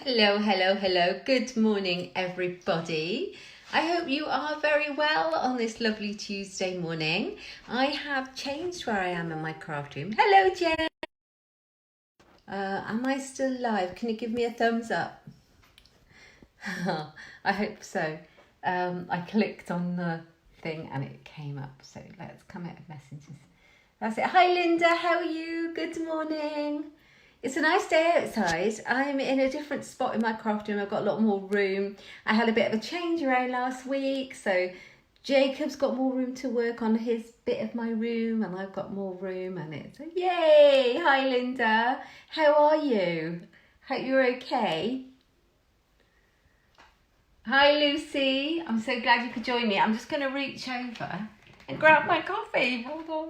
Hello, hello, hello. Good morning, everybody. I hope you are very well on this lovely Tuesday morning. I have changed where I am in my craft room. Hello, Jen. Am I still live? Can you give me a thumbs up? I hope so. I clicked on the thing and it came up. So let's come out of messages. That's it. Hi, Linda. How are you? Good morning. It's a nice day outside. I'm in a different spot in my craft room. I've got a lot more room. I had a bit of a change around last week. So Jacob's got more room to work on his bit of my room and I've got more room and it's yay. Hi, Linda. How are you? Hope you're okay. Hi, Lucy. I'm so glad you could join me. I'm just going to reach over and grab my coffee. Hold on.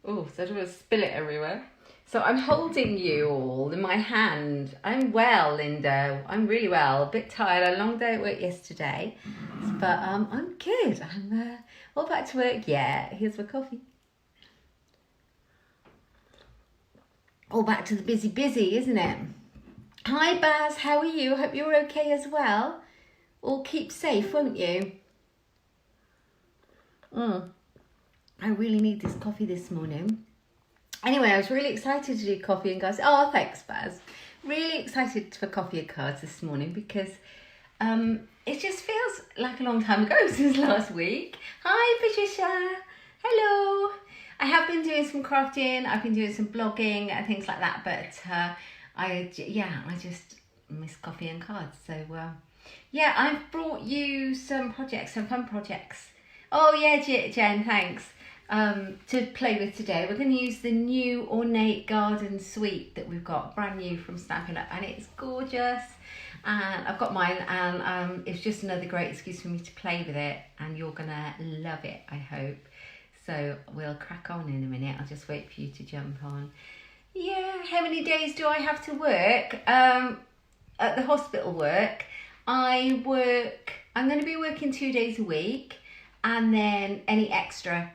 Oh, so I don't want to spill it everywhere. So I'm holding you all in my hand. I'm well, Linda. I'm really well. A bit tired. I had a long day at work yesterday. But I'm good. I'm all back to work. Yeah, here's my coffee. All back to the busy, isn't it? Hi, Baz. How are you? Hope you're okay as well. All keep safe, won't you? I really need this coffee this morning. Anyway, I was really excited to do coffee and cards. Oh, thanks, Baz. Really excited for coffee and cards this morning because it just feels like a long time ago since last week. Hi, Patricia. Hello. I have been doing some crafting. I've been doing some blogging and things like that. But I just miss coffee and cards. So yeah, I've brought you some projects, some fun projects. Oh yeah, Jen, thanks. To play with today. We're going to use the new Ornate Garden Suite that we've got, brand new from Stampin, and it's gorgeous. And I've got mine, and it's just another great excuse for me to play with it, and you're going to love it, I hope. So we'll crack on in a minute. I'll just wait for you to jump on. Yeah, how many days do I have to work? At the hospital work, I'm going to be working 2 days a week, and then any extra.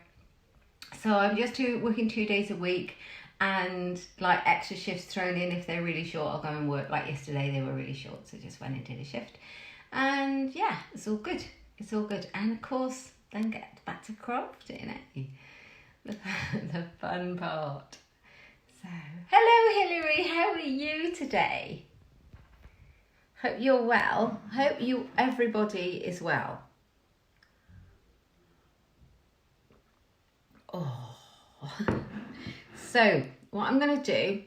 So I'm just working 2 days a week and like extra shifts thrown in. If they're really short, I'll go and work. Like yesterday, they were really short, so just went and did a shift. And yeah, it's all good. It's all good. And of course, then get back to crafting, the fun part. So, hello, Hilary. How are you today? Hope you're well. Hope everybody is well. Oh, so what I'm going to do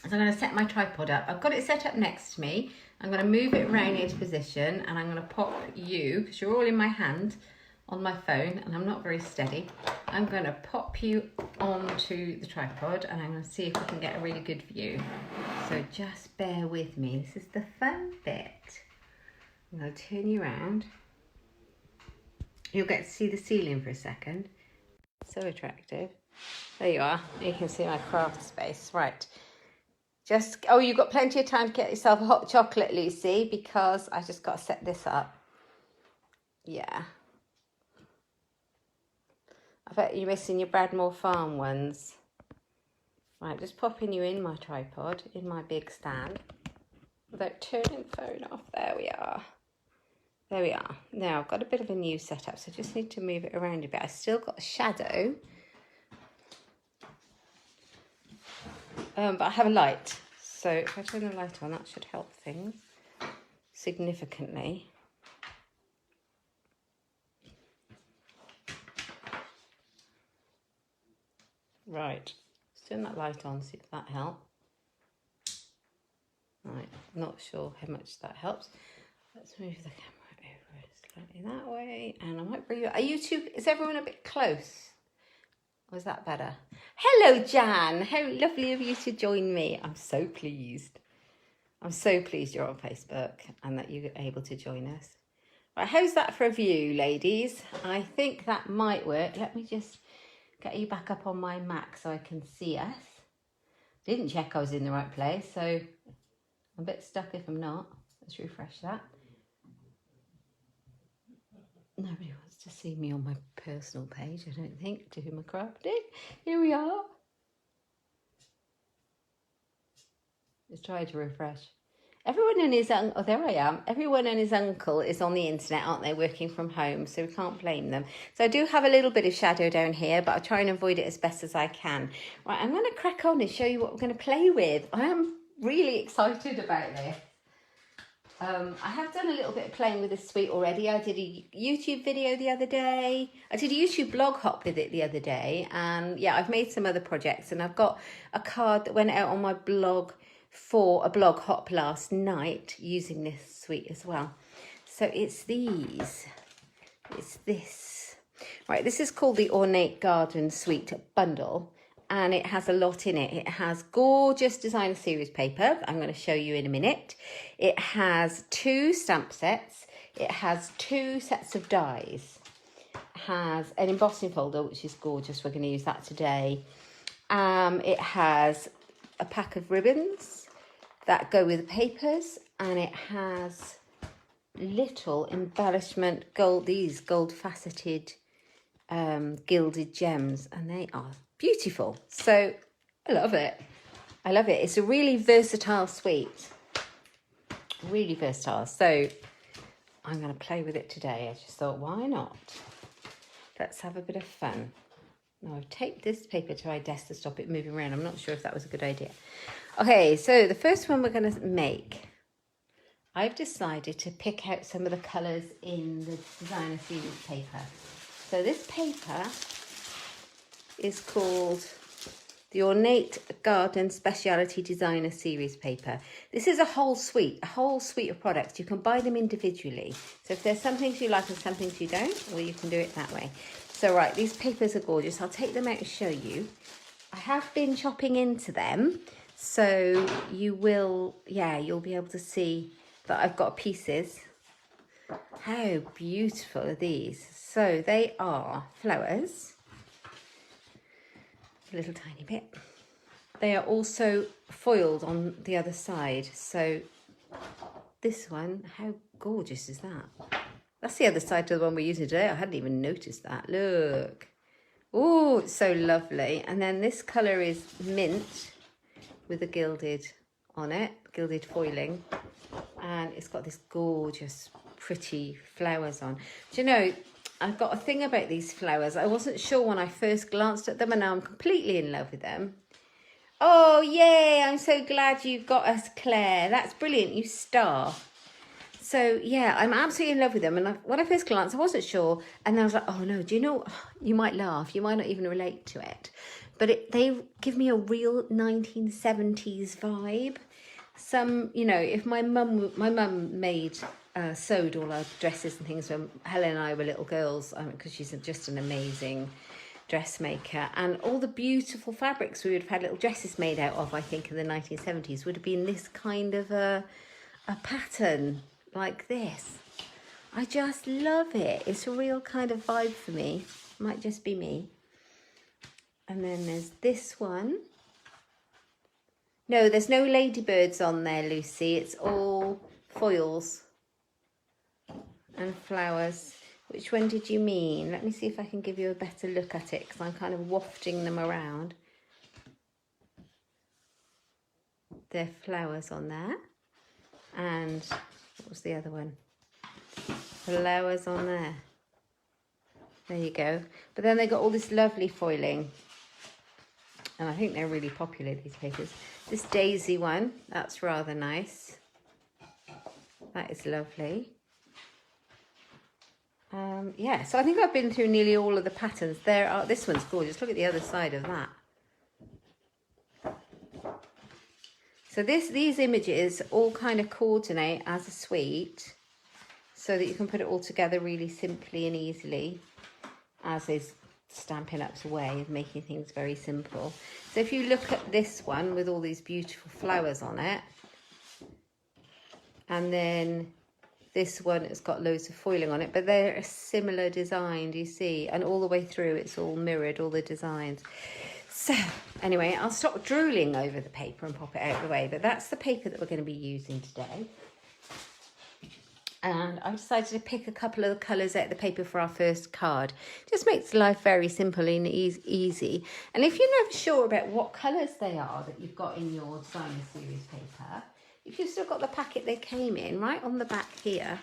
is I'm going to set my tripod up. I've got it set up next to me. I'm going to move it around into position and I'm going to pop you, because you're all in my hand on my phone and I'm not very steady. I'm going to pop you onto the tripod and I'm going to see if we can get a really good view. So just bear with me. This is the fun bit. I'm going to turn you around. You'll get to see the ceiling for a second. So attractive. There you are. You can see my craft space. Right. You've got plenty of time to get yourself a hot chocolate, Lucy, because I just got to set this up. Yeah. I bet you're missing your Bradmore Farm ones. Right, just popping you in my tripod, in my big stand, without turning the phone off. There we are. There we are. Now I've got a bit of a new setup, so I just need to move it around a bit. I still got a shadow, but I have a light. So if I turn the light on, that should help things significantly. Right, let's turn that light on, see if that helps. Right, not sure how much that helps. Let's move the camera over slightly that way, and I might bring you. Is everyone a bit close? Or is that better? Hello, Jan. How lovely of you to join me. I'm so pleased. I'm so pleased you're on Facebook and that you're able to join us. Right, how's that for a view, ladies? I think that might work. Let me just get you back up on my Mac so I can see us. Didn't check I was in the right place, so I'm a bit stuck if I'm not. Let's refresh that. Nobody wants to see me on my personal page, I don't think, doing my crafting. Here we are. Let's try to refresh. Everyone and his uncle, oh, there I am. Everyone and his uncle is on the internet, aren't they, working from home, so we can't blame them. So I do have a little bit of shadow down here, but I'll try and avoid it as best as I can. Right, I'm going to crack on and show you what we're going to play with. I am really excited about this. I have done a little bit of playing with this suite already. I did a YouTube video the other day. I did a YouTube blog hop with it the other day. And yeah, I've made some other projects. And I've got a card that went out on my blog for a blog hop last night using this suite as well. So it's these. It's this. Right, this is called the Ornate Garden Suite Bundle. And it has a lot in it. It has gorgeous designer series paper I'm going to show you in a minute. It has 2 stamp sets. It has 2 sets of dies. It has an embossing folder, which is gorgeous. We're going to use that today. It has a pack of ribbons that go with the papers, and it has little embellishment these gold faceted gilded gems, and they are beautiful. So I love it. I love it. It's a really versatile suite. Really versatile. So I'm going to play with it today. I just thought, why not? Let's have a bit of fun. Now I've taped this paper to my desk to stop it moving around. I'm not sure if that was a good idea. Okay, so the first one we're going to make, I've decided to pick out some of the colours in the designer series paper. So this paper is called the Ornate Garden Speciality Designer Series paper. This is a whole suite of products. You can buy them individually. So if there's some things you like and some things you don't, well, you can do it that way. So right, these papers are gorgeous. I'll take them out and show you. I have been chopping into them, so you will, yeah, you'll be able to see that I've got pieces. How beautiful are these? So they are flowers. A little tiny bit. They are also foiled on the other side. So this one, how gorgeous is that? That's the other side to the one we're using today. I hadn't even noticed that. Look. Oh, it's so lovely. And then this colour is mint with a gilded on it, gilded foiling. And it's got this gorgeous, pretty flowers on. Do you know, I've got a thing about these flowers. I wasn't sure when I first glanced at them, and now I'm completely in love with them. Oh, yay. I'm so glad you've got us, Claire. That's brilliant. You star. So, yeah, I'm absolutely in love with them. And when I first glanced, I wasn't sure. And then I was like, oh, no, do you know, you might laugh. You might not even relate to it. But they give me a real 1970s vibe. Some, you know, if my mum made, sewed all our dresses and things when Helen and I were little girls, because she's just an amazing dressmaker. And all the beautiful fabrics we would have had little dresses made out of, I think, in the 1970s would have been this kind of a pattern like this. I just love it. It's a real kind of vibe for me. Might just be me. And then there's this one. No, there's no ladybirds on there, Lucy. It's all foils and flowers. Which one did you mean? Let me see if I can give you a better look at it, because I'm kind of wafting them around. There are flowers on there. And what was the other one? Flowers on there. There you go. But then they got all this lovely foiling. And I think they're really popular, these papers. This daisy one, that's rather nice. That is lovely. Yeah, so I think I've been through nearly all of the patterns. This one's gorgeous. Look at the other side of that. So these images all kind of coordinate as a suite, so that you can put it all together really simply and easily, as is Stampin' Up's way of making things very simple. So if you look at this one with all these beautiful flowers on it, and then this one has got loads of foiling on it, but they're a similar design, do you see? And all the way through it's all mirrored, all the designs. So anyway, I'll stop drooling over the paper and pop it out of the way, but that's the paper that we're going to be using today. And I decided to pick a couple of the colours out of the paper for our first card. Just makes life very simple and easy. And if you're never sure about what colours they are that you've got in your designer series paper, if you've still got the packet they came in, right on the back here,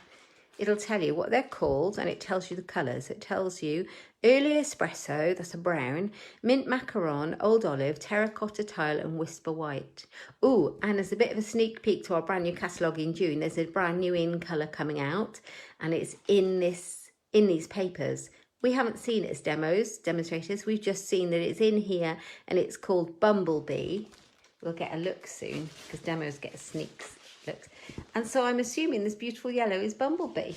it'll tell you what they're called and it tells you the colours. It tells you Early Espresso, that's a brown, Mint Macaron, Old Olive, Terracotta Tile and Whisper White. Ooh, and as a bit of a sneak peek to our brand new catalogue in June, there's a brand new in colour coming out and it's in these papers. We haven't seen it as demonstrators. We've just seen that it's in here and it's called Bumblebee. We'll get a look soon because demos get sneak looks. And so I'm assuming this beautiful yellow is Bumblebee.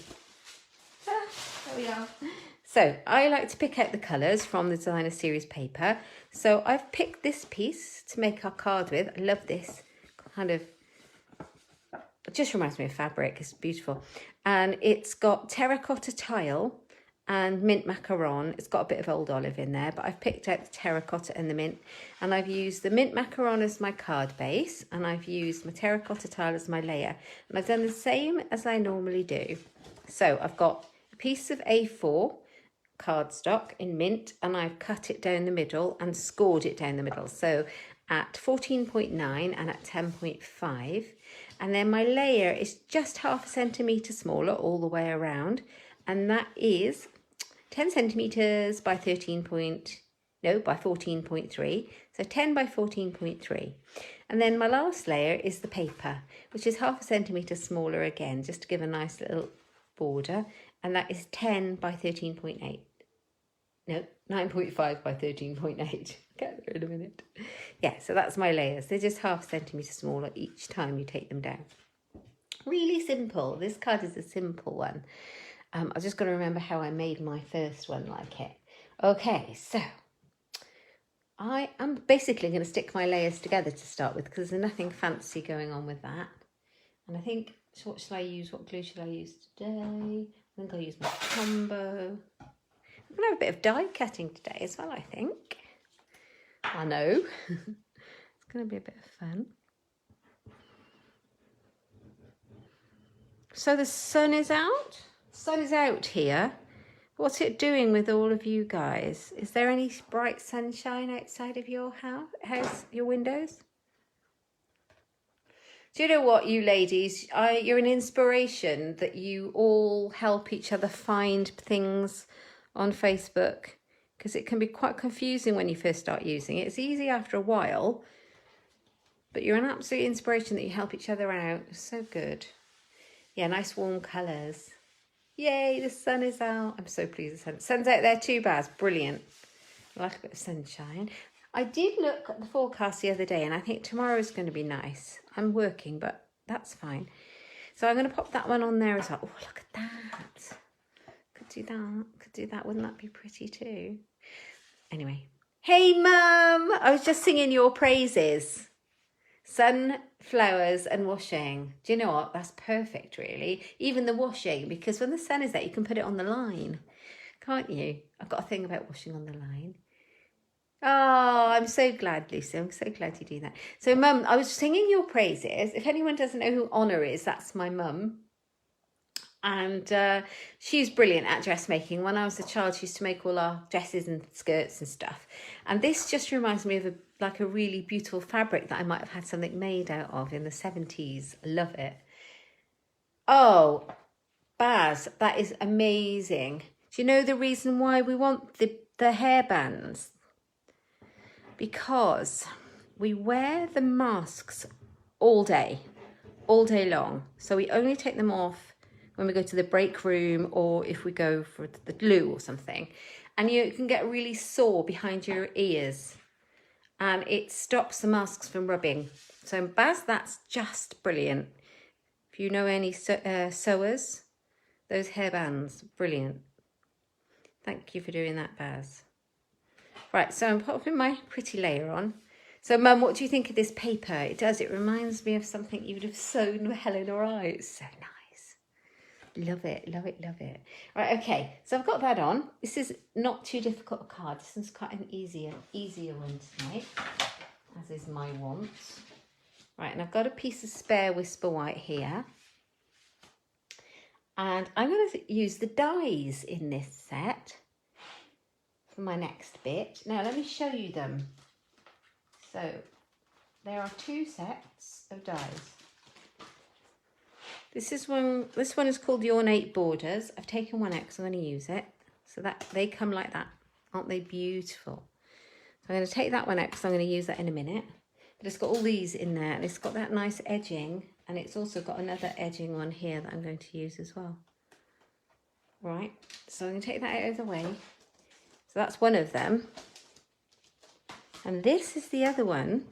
There we are. So I like to pick out the colours from the designer series paper. So I've picked this piece to make our card with. I love this kind of, it just reminds me of fabric. It's beautiful. And it's got terracotta tile and mint macaron. It's got a bit of old olive in there, but I've picked out the terracotta and the mint, and I've used the mint macaron as my card base, and I've used my terracotta tile as my layer, and I've done the same as I normally do. So I've got a piece of A4 cardstock in mint, and I've cut it down the middle and scored it down the middle, so at 14.9 and at 10.5, and then my layer is just 0.5 centimetre smaller all the way around, and that is 10 centimetres by 14.3, so 10 by 14.3. And then my last layer is the paper, which is 0.5 centimetre smaller again, just to give a nice little border, and that is 10 by 13.8. No, 9.5 by 13.8. Get there in a minute. Yeah, so that's my layers. They're just 0.5 centimetre smaller each time you take them down. Really simple. This card is a simple one. I've just got to remember how I made my first one like it. Okay, so I am basically going to stick my layers together to start with because there's nothing fancy going on with that. And I think, so what shall I use? What glue should I use today? I think I'll use my combo. I'm going to have a bit of die cutting today as well, I think. I know. It's going to be a bit of fun. So the sun is out. Sun is out here. What's it doing with all of you guys? Is there any bright sunshine outside of your house, your windows? Do you know what, you ladies? You're an inspiration that you all help each other find things on Facebook, because it can be quite confusing when you first start using it. It's easy after a while, but you're an absolute inspiration that you help each other out. It's so good. Yeah, nice warm colours. Yay, the sun is out. I'm so pleased the sun's out there too, Baz. Brilliant. I like a bit of sunshine. I did look at the forecast the other day and I think tomorrow is going to be nice. I'm working, but that's fine. So I'm going to pop that one on there as well. Oh, look at that. Could do that. Could do that. Wouldn't that be pretty too? Anyway. Hey, Mum. I was just singing your praises. Sun, flowers and washing. Do you know what? That's perfect, really. Even the washing, because when the sun is there, you can put it on the line, can't you? I've got a thing about washing on the line. Oh, I'm so glad, Lucy. I'm so glad you do that. So, Mum, I was singing your praises. If anyone doesn't know who Honor is, that's my mum. And she's brilliant at dressmaking. When I was a child, she used to make all our dresses and skirts and stuff. And this just reminds me of a really beautiful fabric that I might have had something made out of in the 70s. I love it. Oh, Baz, that is amazing. Do you know the reason why we want the hairbands? Because we wear the masks all day long. So we only take them off when we go to the break room or if we go for the loo or something. And you can get really sore behind your ears and it stops the masks from rubbing. So Baz, that's just brilliant. If you know any sewers, those hairbands, brilliant. Thank you for doing that, Baz. Right, so I'm popping my pretty layer on. So, Mum, what do you think of this paper? It reminds me of something you would have sewn with Helen or I. It's so nice. Love it, love it, love it. Right, okay, so I've got that on. This is not too difficult a card. This one's quite an easier one tonight, as is my want. Right, and I've got a piece of spare Whisper White here. And I'm going to use the dies in this set for my next bit. Now, let me show you them. So, there are two sets of dies. This one is called the Ornate Borders. I've taken one out because I'm going to use it. So that they come like that. Aren't they beautiful? So I'm going to take that one out because I'm going to use that in a minute. But it's got all these in there, and it's got that nice edging, and it's also got another edging one here that I'm going to use as well. Right, so I'm going to take that out of the way. So that's one of them. And this is the other one.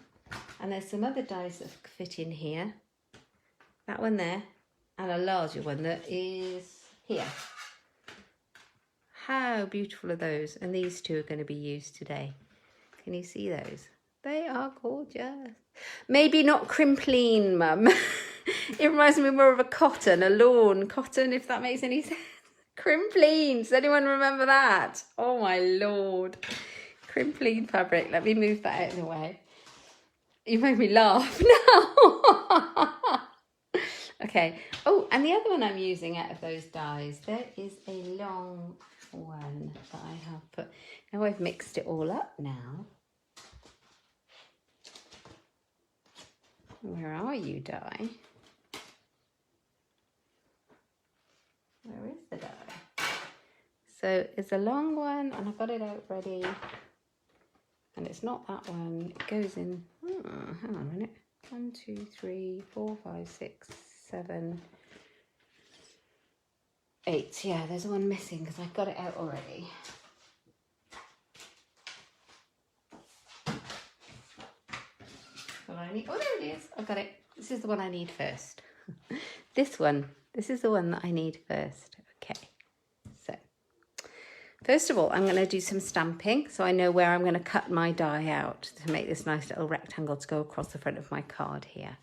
And there's some other dies that fit in here. That one there. And a larger one that is here. How beautiful are those? And these two are going to be used today. Can you see those? They are gorgeous. Maybe not crimpline, Mum. It reminds me more of a cotton, a lawn cotton, if that makes any sense. Crimpline. Does anyone remember that? Oh my Lord. Crimpline fabric. Let me move that out of the way. You made me laugh now. Okay. Oh, and the other one I'm using out of those dies, there is a long one that I have put. Now I've mixed it all up now. Where are you, die? Where is the die? So it's a long one, and I've got it out ready. And it's not that one. It goes in. Oh, hang on a minute. 1, 2, 3, 4, 5, 6, 7, 8. Yeah, there's one missing because I've got it out already. What I need. Oh, there it is. I've got it. This is the one I need first. This one. This is the one that I need first. Okay. So, first of all, I'm going to do some stamping. So I know where I'm going to cut my die out to make this nice little rectangle to go across the front of my card here.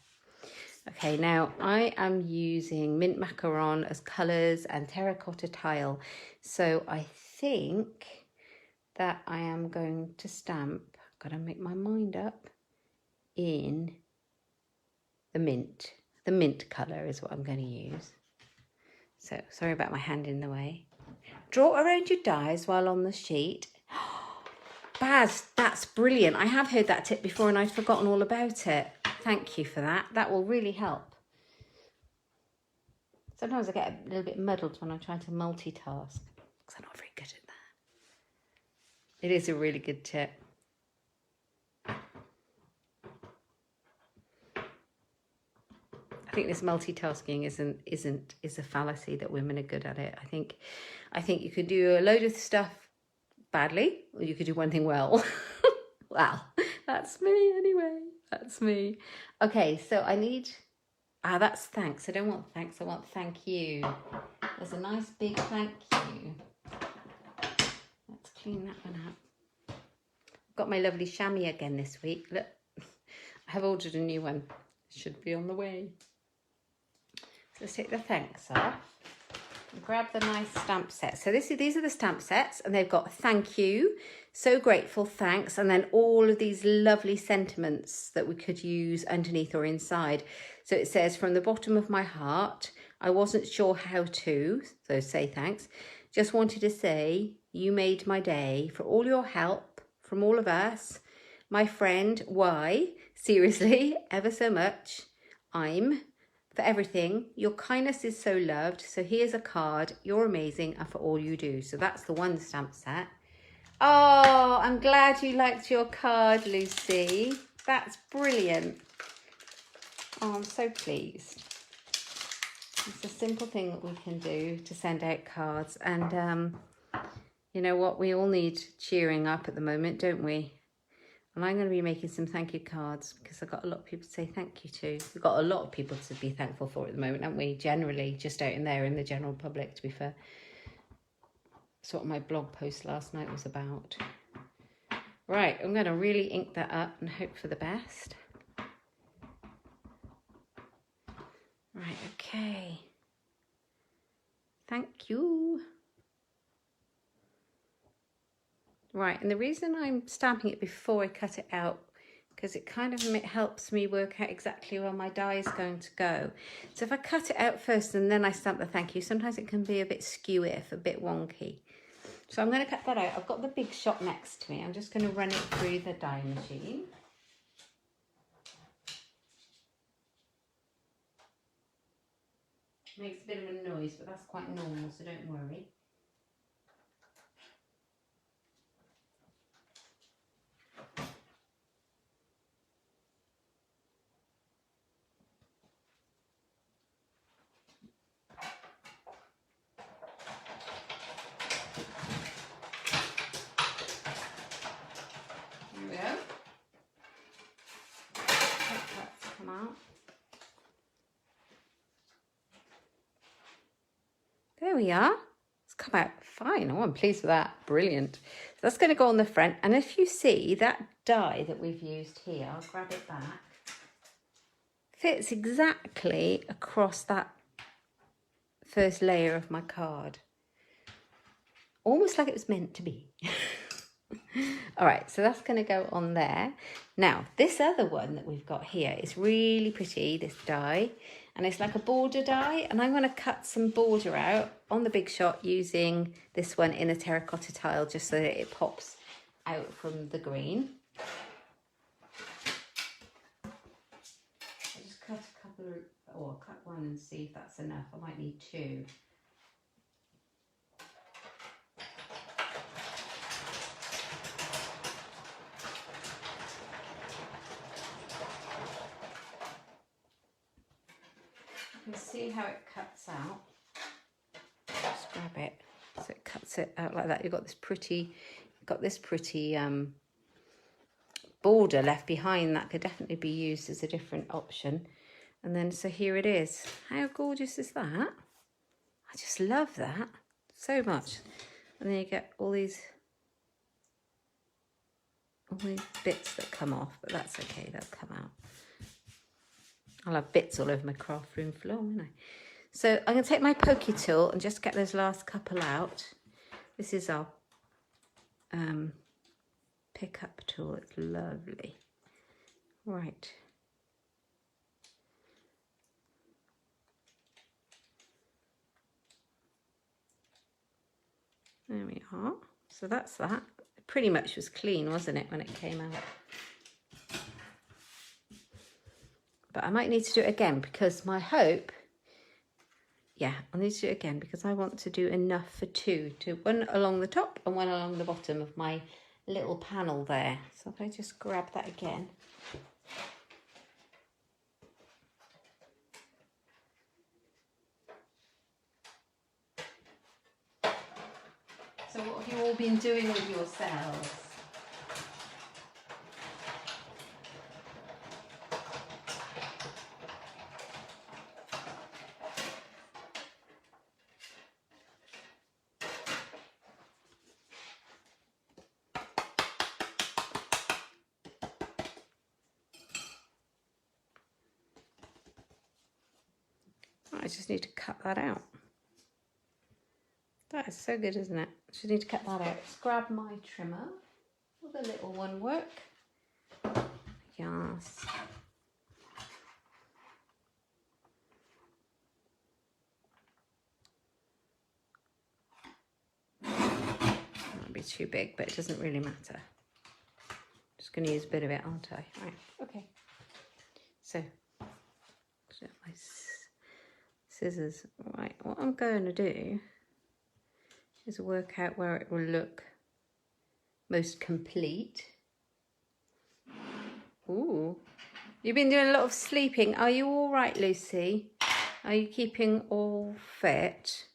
Okay, now I am using mint macaron as colours and terracotta tile. So I think that I am going to stamp. I've got to make my mind up. In the mint. The mint colour is what I'm going to use. So, sorry about my hand in the way. Draw around your dies while on the sheet. Baz, that's brilliant. I have heard that tip before and I'd forgotten all about it. Thank you for that. That will really help. Sometimes I get a little bit muddled when I try to multitask because I'm not very good at that. It is a really good tip. I think this multitasking is a fallacy that women are good at it. I think you could do a load of stuff badly, or you could do one thing well. Well, that's me anyway. That's me. Okay, so I need. That's thanks. I don't want thanks. I want thank you. There's a nice big thank you. Let's clean that one up. I've got my lovely chamois again this week. Look, I have ordered a new one. Should be on the way. Let's take the thanks off and grab the nice stamp set. So these are the stamp sets, and they've got thank you, so grateful, thanks, and then all of these lovely sentiments that we could use underneath or inside. So it says, from the bottom of my heart, I wasn't sure how to, so say thanks. Just wanted to say you made my day for all your help from all of us. My friend, why? Seriously, ever so much. I'm for everything. Your kindness is so loved. So here's a card. You're amazing and for all you do. So that's the one stamp set. Oh, I'm glad you liked your card, Lucy. That's brilliant. Oh, I'm so pleased. It's a simple thing that we can do to send out cards. And you know what? We all need cheering up at the moment, don't we? And I'm going to be making some thank you cards because I've got a lot of people to say thank you to. We've got a lot of people to be thankful for at the moment, haven't we? Generally, just out in there in the general public, to be fair. That's what my blog post last night was about. Right, I'm going to really ink that up and hope for the best. Right, okay. Thank you. Right, and the reason I'm stamping it before I cut it out, because it kind of helps me work out exactly where my die is going to go. So if I cut it out first and then I stamp the thank you, sometimes it can be a bit skew-if, a bit wonky. So I'm going to cut that out. I've got the big shot next to me. I'm just going to run it through the die machine. Makes a bit of a noise, but that's quite normal, so don't worry. Here we go. That's come out. There we are. It's come out fine. Oh, I'm pleased with that. Brilliant. So that's going to go on the front. And if you see that die that we've used here, I'll grab it back. Fits exactly across that first layer of my card. Almost like it was meant to be. All right, so that's going to go on there. Now, this other one that we've got here is really pretty, this die. And it's like a border die. And I'm going to cut some border out on the Big Shot using this one in a terracotta tile just so that it pops out from the green. I'll just cut a couple of, or cut one and see if that's enough. I might need two. You can see how it cuts out. Just grab it, so it cuts it out like that. You've got this pretty, border left behind that could definitely be used as a different option. And then so here it is. How gorgeous is that? I just love that so much. And then you get all these bits that come off, but that's okay, they'll come out. I'll have bits all over my craft room floor, won't I? So I'm going to take my pokey tool and just get those last couple out. This is our pickup tool. It's lovely. Right. There we are. So that's that. It pretty much was clean, wasn't it, when it came out? But I might need to do it again because my hope, yeah, I need to do it again because I want to do enough for two. One along the top and one along the bottom of my little panel there. So if I just grab that again. So what have you all been doing with yourselves? I just need to cut that out. That is so good, isn't it? Just need to cut that out. Let's grab my trimmer. Will the little one work? Yes. Might be too big, but it doesn't really matter. Just going to use a bit of it, aren't I? Right, okay. So, my scissors. Right, what I'm going to do is work out where it will look most complete. Ooh, you've been doing a lot of sleeping. Are you all right, Lucy? Are you keeping all fit?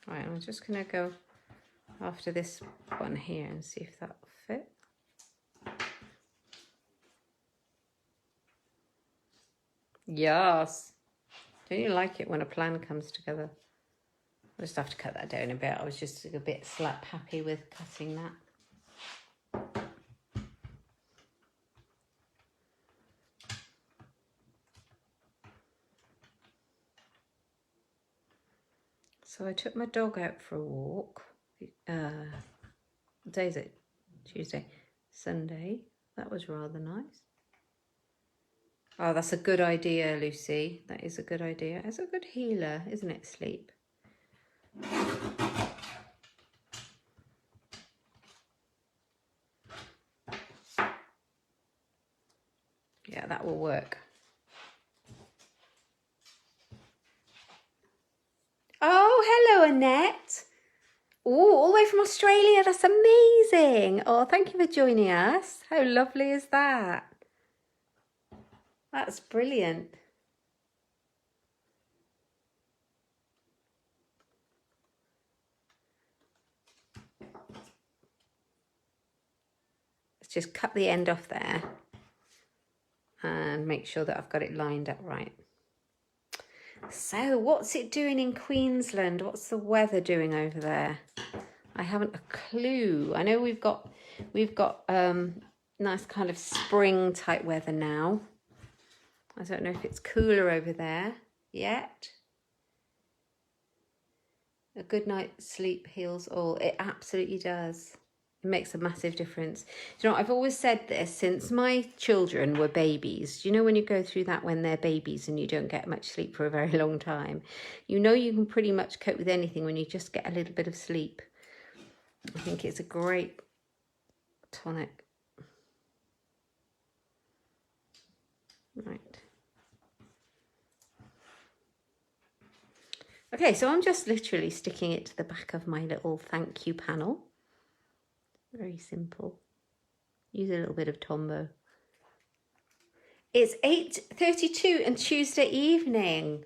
Right, I'm just going to go after this one here and see if that will fit. Yes. Don't you like it when a plan comes together? I just have to cut that down a bit. I was just a bit slap happy with cutting that. So I took my dog out for a walk. What day is it? Tuesday. Sunday. That was rather nice. Oh, that's a good idea, Lucy. That is a good idea. It's a good healer, isn't it, sleep? Yeah, that will work. Oh, hello, Annette. Oh, all the way from Australia. That's amazing. Oh, thank you for joining us. How lovely is that? That's brilliant. Let's just cut the end off there and make sure that I've got it lined up right. So what's it doing in Queensland? What's the weather doing over there? I haven't a clue. I know we've got nice kind of spring type weather now. I don't know if it's cooler over there yet. A good night's sleep heals all. It absolutely does. It makes a massive difference. You know, I've always said this since my children were babies. You know, when you go through that when they're babies and you don't get much sleep for a very long time, you know you can pretty much cope with anything when you just get a little bit of sleep. I think it's a great tonic. Right. Okay, so I'm just literally sticking it to the back of my little thank you panel. Very simple. Use a little bit of Tombow. It's 8:32 and Tuesday evening.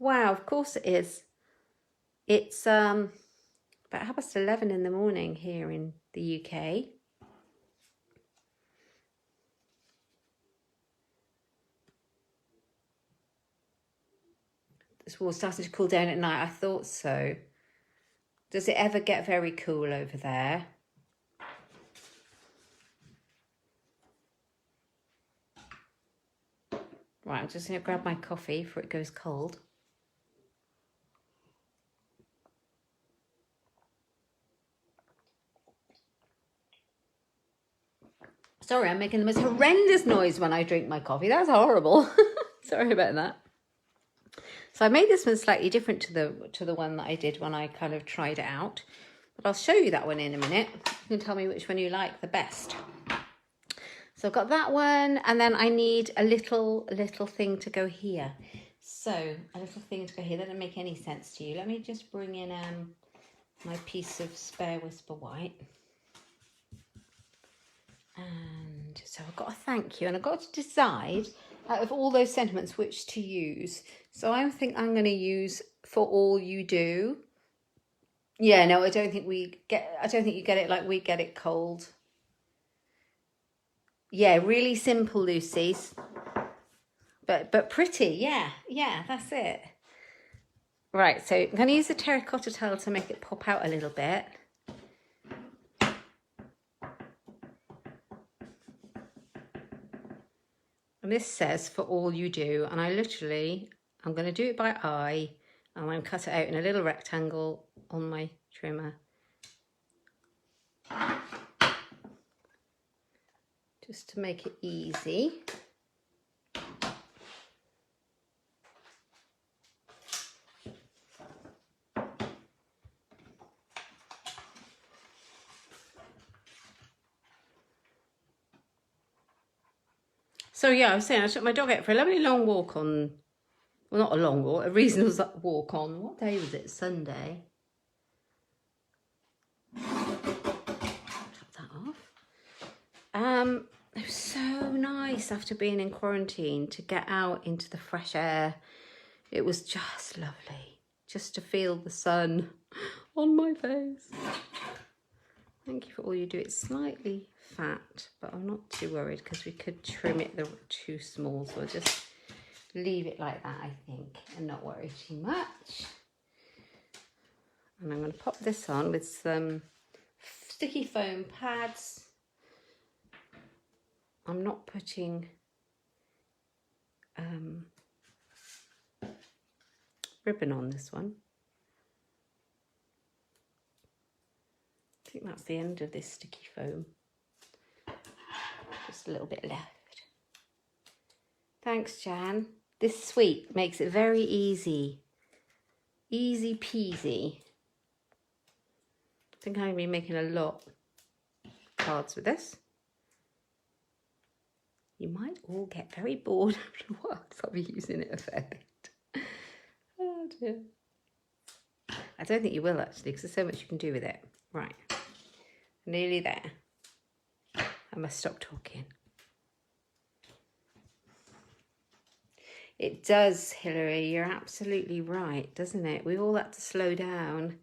Wow, of course it is. It's about 11:30 in the morning here in the UK. It's all starting to cool down at night. I thought so. Does it ever get very cool over there? Right, I'm just going to grab my coffee before it goes cold. Sorry, I'm making the most horrendous noise when I drink my coffee. That's horrible. Sorry about that. So I made this one slightly different to the one that I did when I kind of tried it out. But I'll show you that one in a minute. You can tell me which one you like the best. So I've got that one, and then I need a little thing to go here. So a little thing to go here. That doesn't make any sense to you. Let me just bring in my piece of Spare Whisper White. And so I've got a thank you, and I've got to decide out of all those sentiments which to use. So I think I'm going to use For All You Do. Yeah, no, I don't think you get it like we get it cold. Yeah, really simple, Lucy. But pretty, yeah, that's it. Right, so I'm going to use the terracotta towel to make it pop out a little bit. And this says For All You Do, and I'm going to do it by eye, and I'm going to cut it out in a little rectangle on my trimmer. Just to make it easy. So yeah, I was saying I took my dog out for a lovely long walk on, well, not a long walk, a reasonable walk on, what day was it? Sunday. Cut that off. It was so nice after being in quarantine to get out into the fresh air. It was just lovely, just to feel the sun on my face. Thank you for all you do. It's slightly fat, but I'm not too worried because we could trim it too small. So I'll just leave it like that, I think, and not worry too much. And I'm going to pop this on with some sticky foam pads. I'm not putting ribbon on this one. I think that's the end of this sticky foam. Just a little bit left. Thanks, Jan. This sweet makes it very easy. Easy peasy. I think I'm going to be making a lot of cards with this. You might all get very bored after a while because I'll be using it a fair bit. Oh dear. I don't think you will actually because there's so much you can do with it. Right. Nearly there. I must stop talking. It does, Hilary. You're absolutely right, doesn't it? We all had to slow down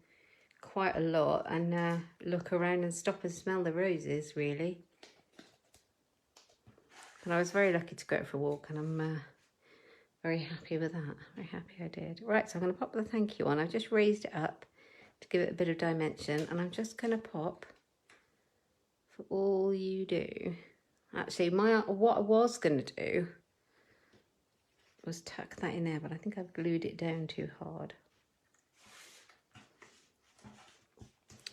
quite a lot and look around and stop and smell the roses, really. And I was very lucky to go out for a walk, and I'm very happy with that. Very happy I did. Right, so I'm going to pop the thank you on. I've just raised it up to give it a bit of dimension, and I'm just going to pop for all you do. Actually, what I was going to do was tuck that in there, but I think I've glued it down too hard.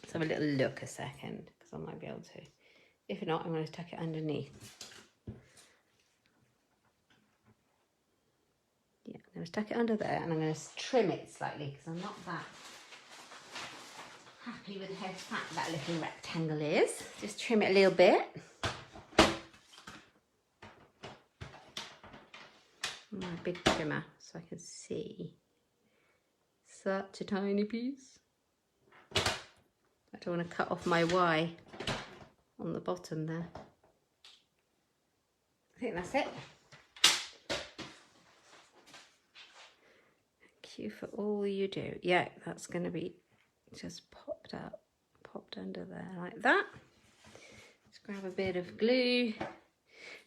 Let's have a little look a second, because I might be able to. If not, I'm going to tuck it underneath. Yeah, I'm going to tuck it under there, and I'm going to trim it slightly, because I'm not that happy with how fat that little rectangle is. Just trim it a little bit. My big trimmer, so I can see. Such a tiny piece. I don't want to cut off my Y on the bottom there. I think that's it. Thank you for all you do. Yeah, that's going to be just popped up, popped under there like that. Just grab a bit of glue, and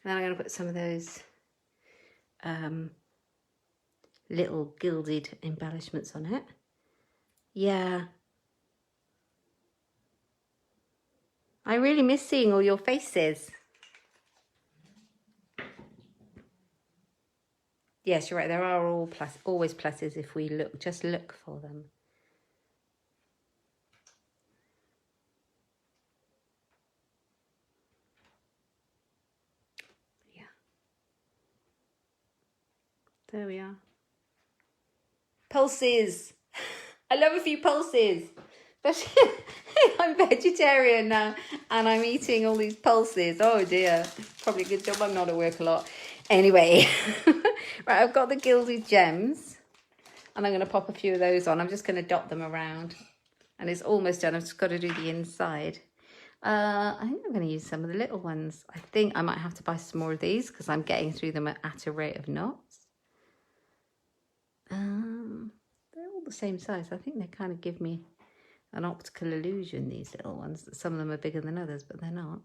then I'm going to put some of those little gilded embellishments on it. Yeah. I really miss seeing all your faces. Yes, you're right. There are always pluses if we just look for them. Yeah. There we are. Pulses. I love a few pulses. Especially I'm vegetarian now and I'm eating all these pulses. Oh dear. Probably a good job I'm not at work a lot. Anyway. Right, I've got the gilded gems. And I'm going to pop a few of those on. I'm just going to dot them around. And it's almost done. I've just got to do the inside. I think I'm going to use some of the little ones. I think I might have to buy some more of these because I'm getting through them at a rate of knots. They're all the same size. I think they kind of give me an optical illusion, these little ones. That some of them are bigger than others, but they're not.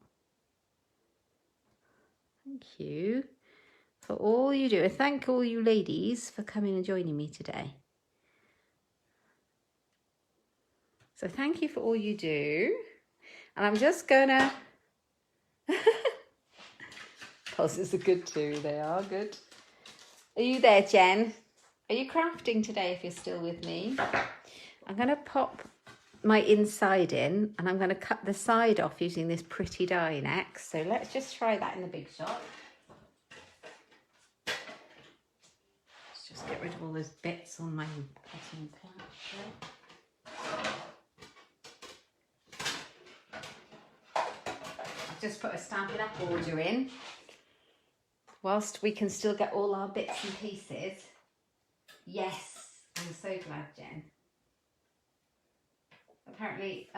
Thank you for all you do. And thank all you ladies for coming and joining me today. So thank you for all you do. And I'm just gonna... Pulses are good too. They are good. Are you there, Jen? Are you crafting today if you're still with me? I'm going to pop my inside in and I'm going to cut the side off using this pretty die next. So let's just try that in the big shot. Let's just get rid of all those bits on my cutting plant. I've just put a Stampin' Up order in whilst we can still get all our bits and pieces. Yes, I'm so glad, Jen. Apparently,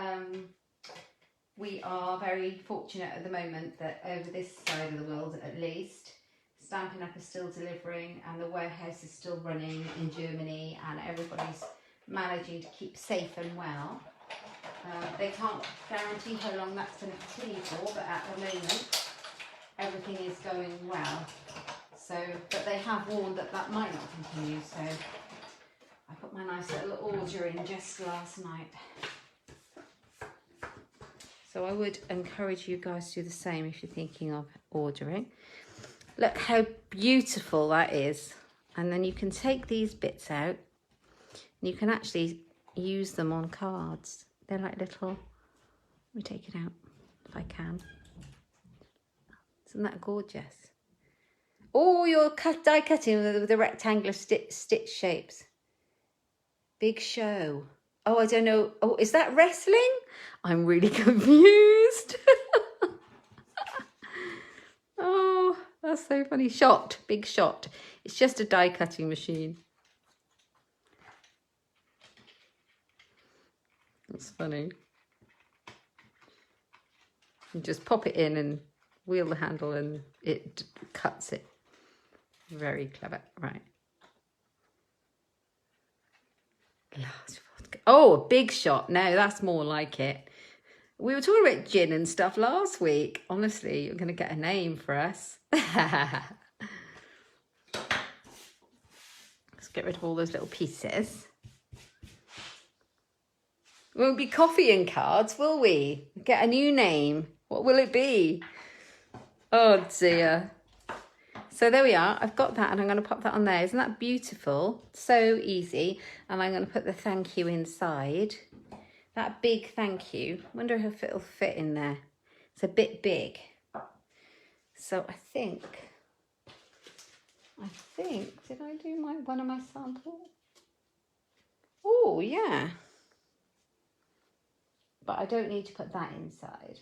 we are very fortunate at the moment that over this side of the world, at least, Stampin' Up is still delivering and the warehouse is still running in Germany and everybody's managing to keep safe and well. They can't guarantee how long that's going to continue for, but at the moment, everything is going well. So, but they have warned that that might not continue, so I put my nice little order in just last night. So I would encourage you guys to do the same if you're thinking of ordering. Look how beautiful that is. And then you can take these bits out and you can actually use them on cards. They're like little, let me take it out if I can. Isn't that gorgeous? Oh, you're die cutting with the rectangular stitch shapes. Big show. Oh, I don't know. Oh, is that wrestling? I'm really confused. Oh, that's so funny. Shot, big shot. It's just a die cutting machine. That's funny. You just pop it in and wheel the handle and it cuts it. Very clever. Right. Oh, a big shot. No, that's more like it. We were talking about gin and stuff last week. Honestly, you're going to get a name for us. Let's get rid of all those little pieces. We won't be coffee and cards, will we? Get a new name. What will it be? Oh dear. So there we are. I've got that and I'm going to pop that on there. Isn't that beautiful? So easy. And I'm going to put the thank you inside. That big thank you. Wonder if it'll fit in there. It's a bit big. So I think, did I do one of my samples? Oh, yeah. But I don't need to put that inside.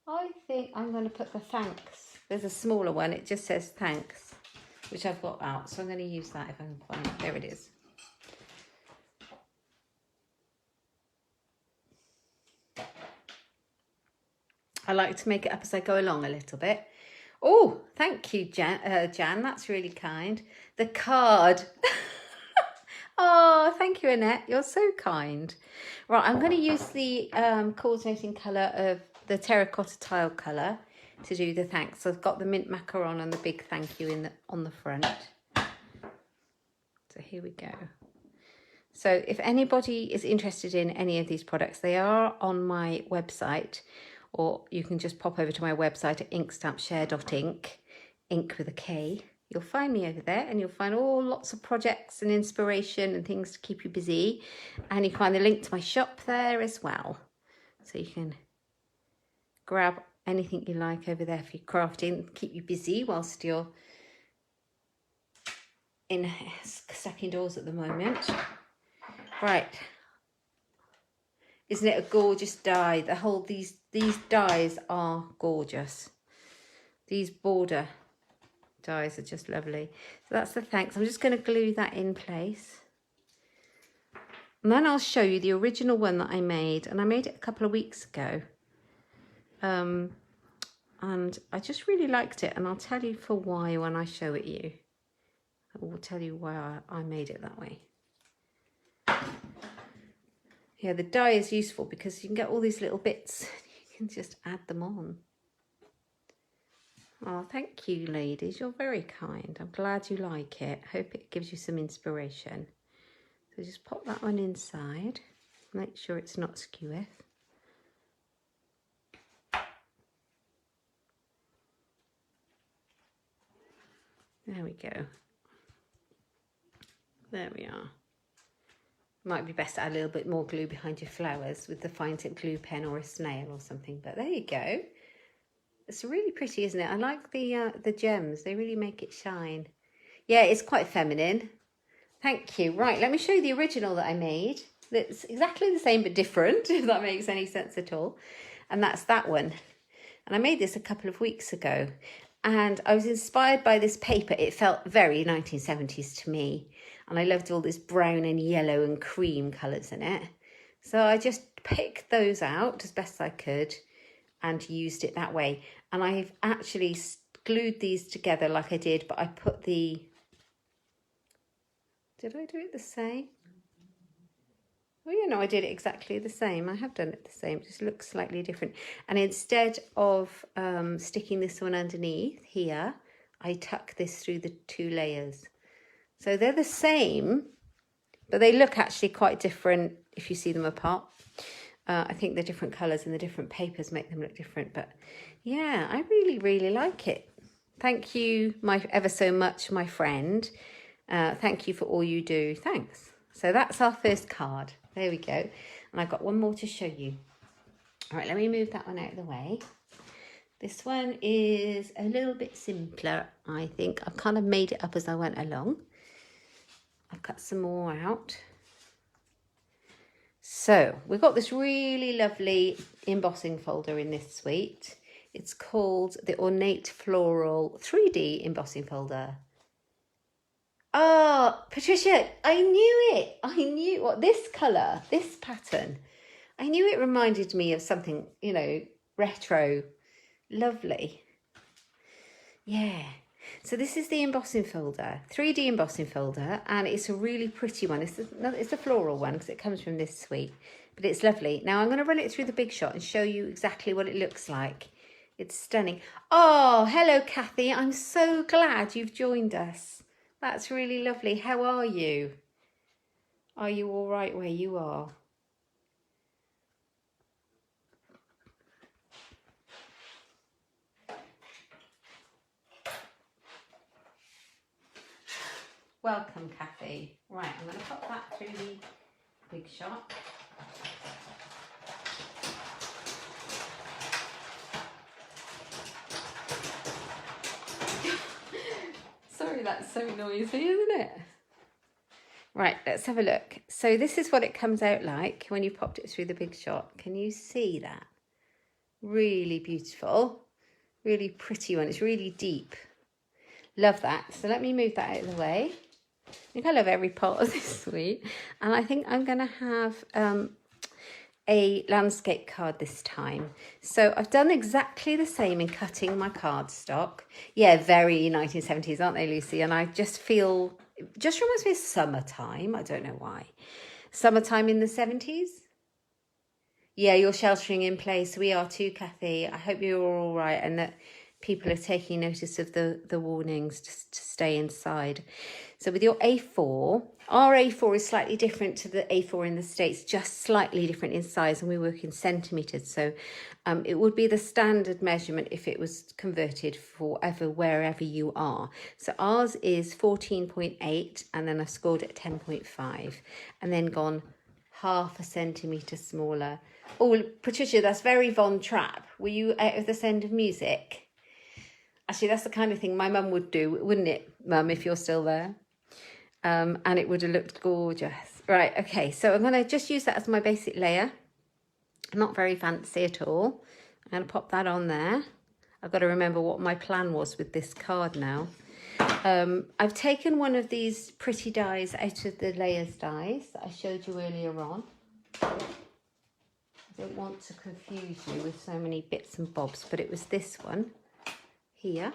I think I'm going to put the thanks. There's a smaller one. It just says thanks, which I've got out. So I'm going to use that if I can find it. There it is. I like to make it up as I go along a little bit. Oh, thank you, Jan. That's really kind. The card. Oh, thank you, Annette. You're so kind. Right, I'm going to use the coordinating colour of the terracotta tile colour to do the thanks. So I've got the mint macaron and the big thank you on the front. So here we go. So if anybody is interested in any of these products, they are on my website, or you can just pop over to my website at inkstampshare.ink, ink with a K. You'll find me over there and you'll find lots of projects and inspiration and things to keep you busy. And you can find the link to my shop there as well. So you can grab anything you like over there for your crafting, keep you busy whilst you're stuck indoors at the moment. Right. Isn't it a gorgeous die? These dies are gorgeous. These border dies are just lovely. So that's the thanks. I'm just going to glue that in place. And then I'll show you the original one that I made. And I made it a couple of weeks ago. And I just really liked it. And I'll tell you for why when I show it you. I will tell you why I made it that way. Yeah, the die is useful because you can get all these little bits. You can just add them on. Oh, thank you, ladies. You're very kind. I'm glad you like it. Hope it gives you some inspiration. So just pop that one inside. Make sure it's not skeweth. There we go. There we are. Might be best to add a little bit more glue behind your flowers with the fine tip glue pen or a snail or something. But there you go. It's really pretty, isn't it? I like the gems. They really make it shine. Yeah, it's quite feminine. Thank you. Right, let me show you the original that I made. It's exactly the same but different, if that makes any sense at all. And that's that one. And I made this a couple of weeks ago. And I was inspired by this paper. It felt very 1970s to me. And I loved all this brown and yellow and cream colours in it. So I just picked those out as best I could and used it that way. And I've actually glued these together like I did, but I put the... Did I do it the same? Oh, yeah, no, I did it exactly the same. I have done it the same. It just looks slightly different. And instead of sticking this one underneath here, I tuck this through the 2 layers. So they're the same, but they look actually quite different if you see them apart. I think the different colours and the different papers make them look different. But yeah, I really, really like it. Thank you ever so much, my friend. Thank you for all you do. Thanks. So that's our first card. There we go. And I've got one more to show you. All right, let me move that one out of the way. This one is a little bit simpler, I think. I've kind of made it up as I went along. I've cut some more out. So we've got this really lovely embossing folder in this suite. It's called the Ornate Floral 3D embossing folder. Oh, Patricia, I knew it. I knew what this colour, this pattern. I knew it reminded me of something, you know, retro. Lovely. Yeah. So this is the embossing folder, 3D embossing folder, and it's a really pretty one. It's a floral one because it comes from this suite, but it's lovely. Now I'm going to run it through the big shot and show you exactly what it looks like. It's stunning. Oh, hello, Kathy. I'm so glad you've joined us. That's really lovely. How are you? Are you all right where you are? Welcome, Kathy. Right, I'm going to pop that through the big shot. Sorry, that's so noisy, isn't it? Right, let's have a look. So this is what it comes out like when you popped it through the big shot. Can you see that? Really beautiful, really pretty one. It's really deep. Love that. So let me move that out of the way. I think I love every part of this suite. And I think I'm going to have a landscape card this time. So I've done exactly the same in cutting my cardstock. Yeah, very 1970s, aren't they, Lucy? And I just feel, it just reminds me of summertime. I don't know why. Summertime in the 70s? Yeah, you're sheltering in place. We are too, Kathy. I hope you're all right and that people are taking notice of the warnings to stay inside. So with your A4, our A4 is slightly different to the A4 in the States, just slightly different in size, and we work in centimetres. So it would be the standard measurement if it was converted for wherever you are. So ours is 14.8, and then I've scored it at 10.5, and then gone half a centimetre smaller. Oh, Patricia, that's very Von Trapp. Were you out of the Sound of Music? Actually, that's the kind of thing my mum would do, wouldn't it, Mum, if you're still there? And it would have looked gorgeous. Right, okay, so I'm going to just use that as my basic layer. Not very fancy at all. I'm going to pop that on there. I've got to remember what my plan was with this card now. I've taken one of these pretty dies out of the layers dies that I showed you earlier on. I don't want to confuse you with so many bits and bobs, but it was this one here.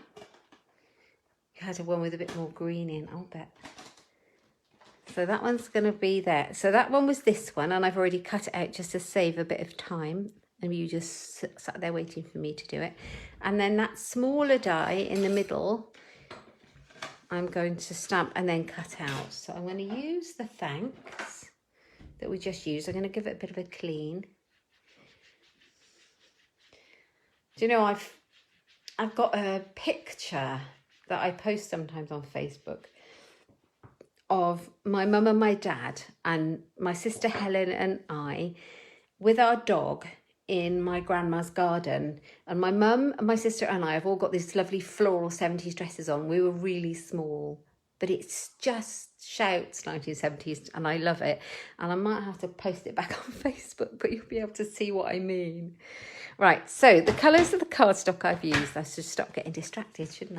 You had one with a bit more green in, I'll bet. So that one's going to be there. So that one was this one, and I've already cut it out just to save a bit of time. And you just sat there waiting for me to do it. And then that smaller die in the middle, I'm going to stamp and then cut out. So I'm going to use the thanks that we just used. I'm going to give it a bit of a clean. Do you know, I've got a picture that I post sometimes on Facebook of my mum and my dad and my sister Helen and I with our dog in my grandma's garden. And my mum and my sister and I have all got these lovely floral 70s dresses on. We were really small, but it's just shouts 1970s and I love it. And I might have to post it back on Facebook, but you'll be able to see what I mean. Right, so the colours of the cardstock I've used, I should stop getting distracted, shouldn't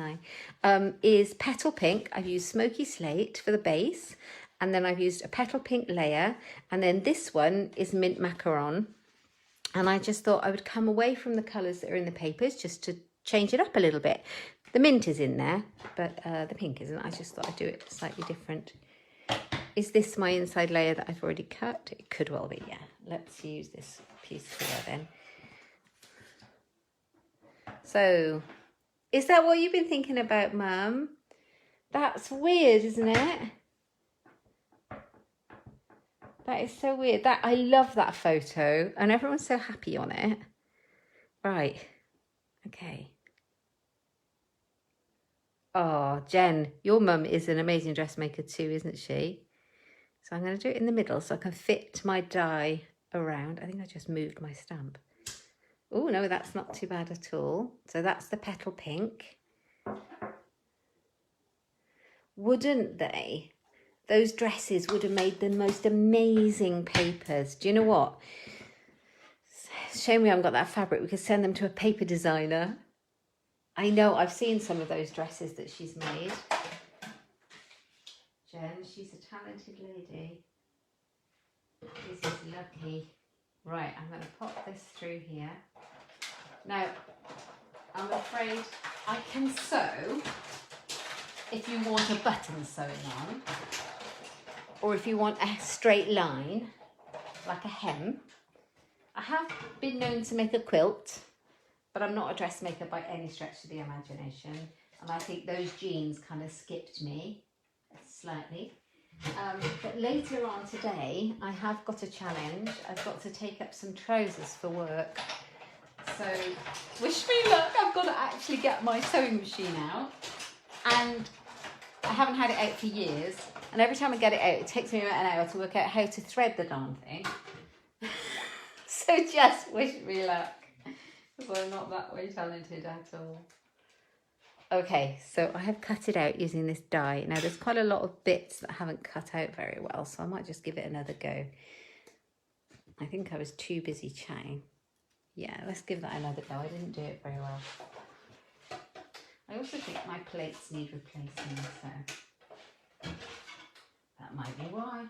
I, is Petal Pink. I've used Smoky Slate for the base, and then I've used a Petal Pink layer, and then this one is Mint Macaron. And I just thought I would come away from the colours that are in the papers just to change it up a little bit. The mint is in there, but the pink isn't. I just thought I'd do it slightly different. Is this my inside layer that I've already cut? It could well be, yeah. Let's use this piece here then. So, is that what you've been thinking about, Mum? That's weird, isn't it? That is so weird. I love that photo, and everyone's so happy on it. Right. Okay. Oh, Jen, your mum is an amazing dressmaker too, isn't she? So I'm going to do it in the middle so I can fit my die around. I think I just moved my stamp. Oh, no, that's not too bad at all. So that's the petal pink. Wouldn't they? Those dresses would have made the most amazing papers. Do you know what? Shame we haven't got that fabric. We could send them to a paper designer. I know, I've seen some of those dresses that she's made. Jen, she's a talented lady. This is lucky. Right, I'm going to pop this through here. Now, I'm afraid I can sew if you want a button sewn on, or if you want a straight line, like a hem. I have been known to make a quilt, but I'm not a dressmaker by any stretch of the imagination. And I think those jeans kind of skipped me slightly. But later on today, I have got a challenge. I've got to take up some trousers for work. So wish me luck. I've got to actually get my sewing machine out. And I haven't had it out for years. And every time I get it out, it takes me about an hour to work out how to thread the darn thing. So just wish me luck, because I'm not that way talented at all. Okay, so I have cut it out using this die. Now there's quite a lot of bits that I haven't cut out very well, so I might just give it another go. I think I was too busy chatting. Yeah, let's give that another go. I didn't do it very well. I also think my plates need replacing, so that might be why.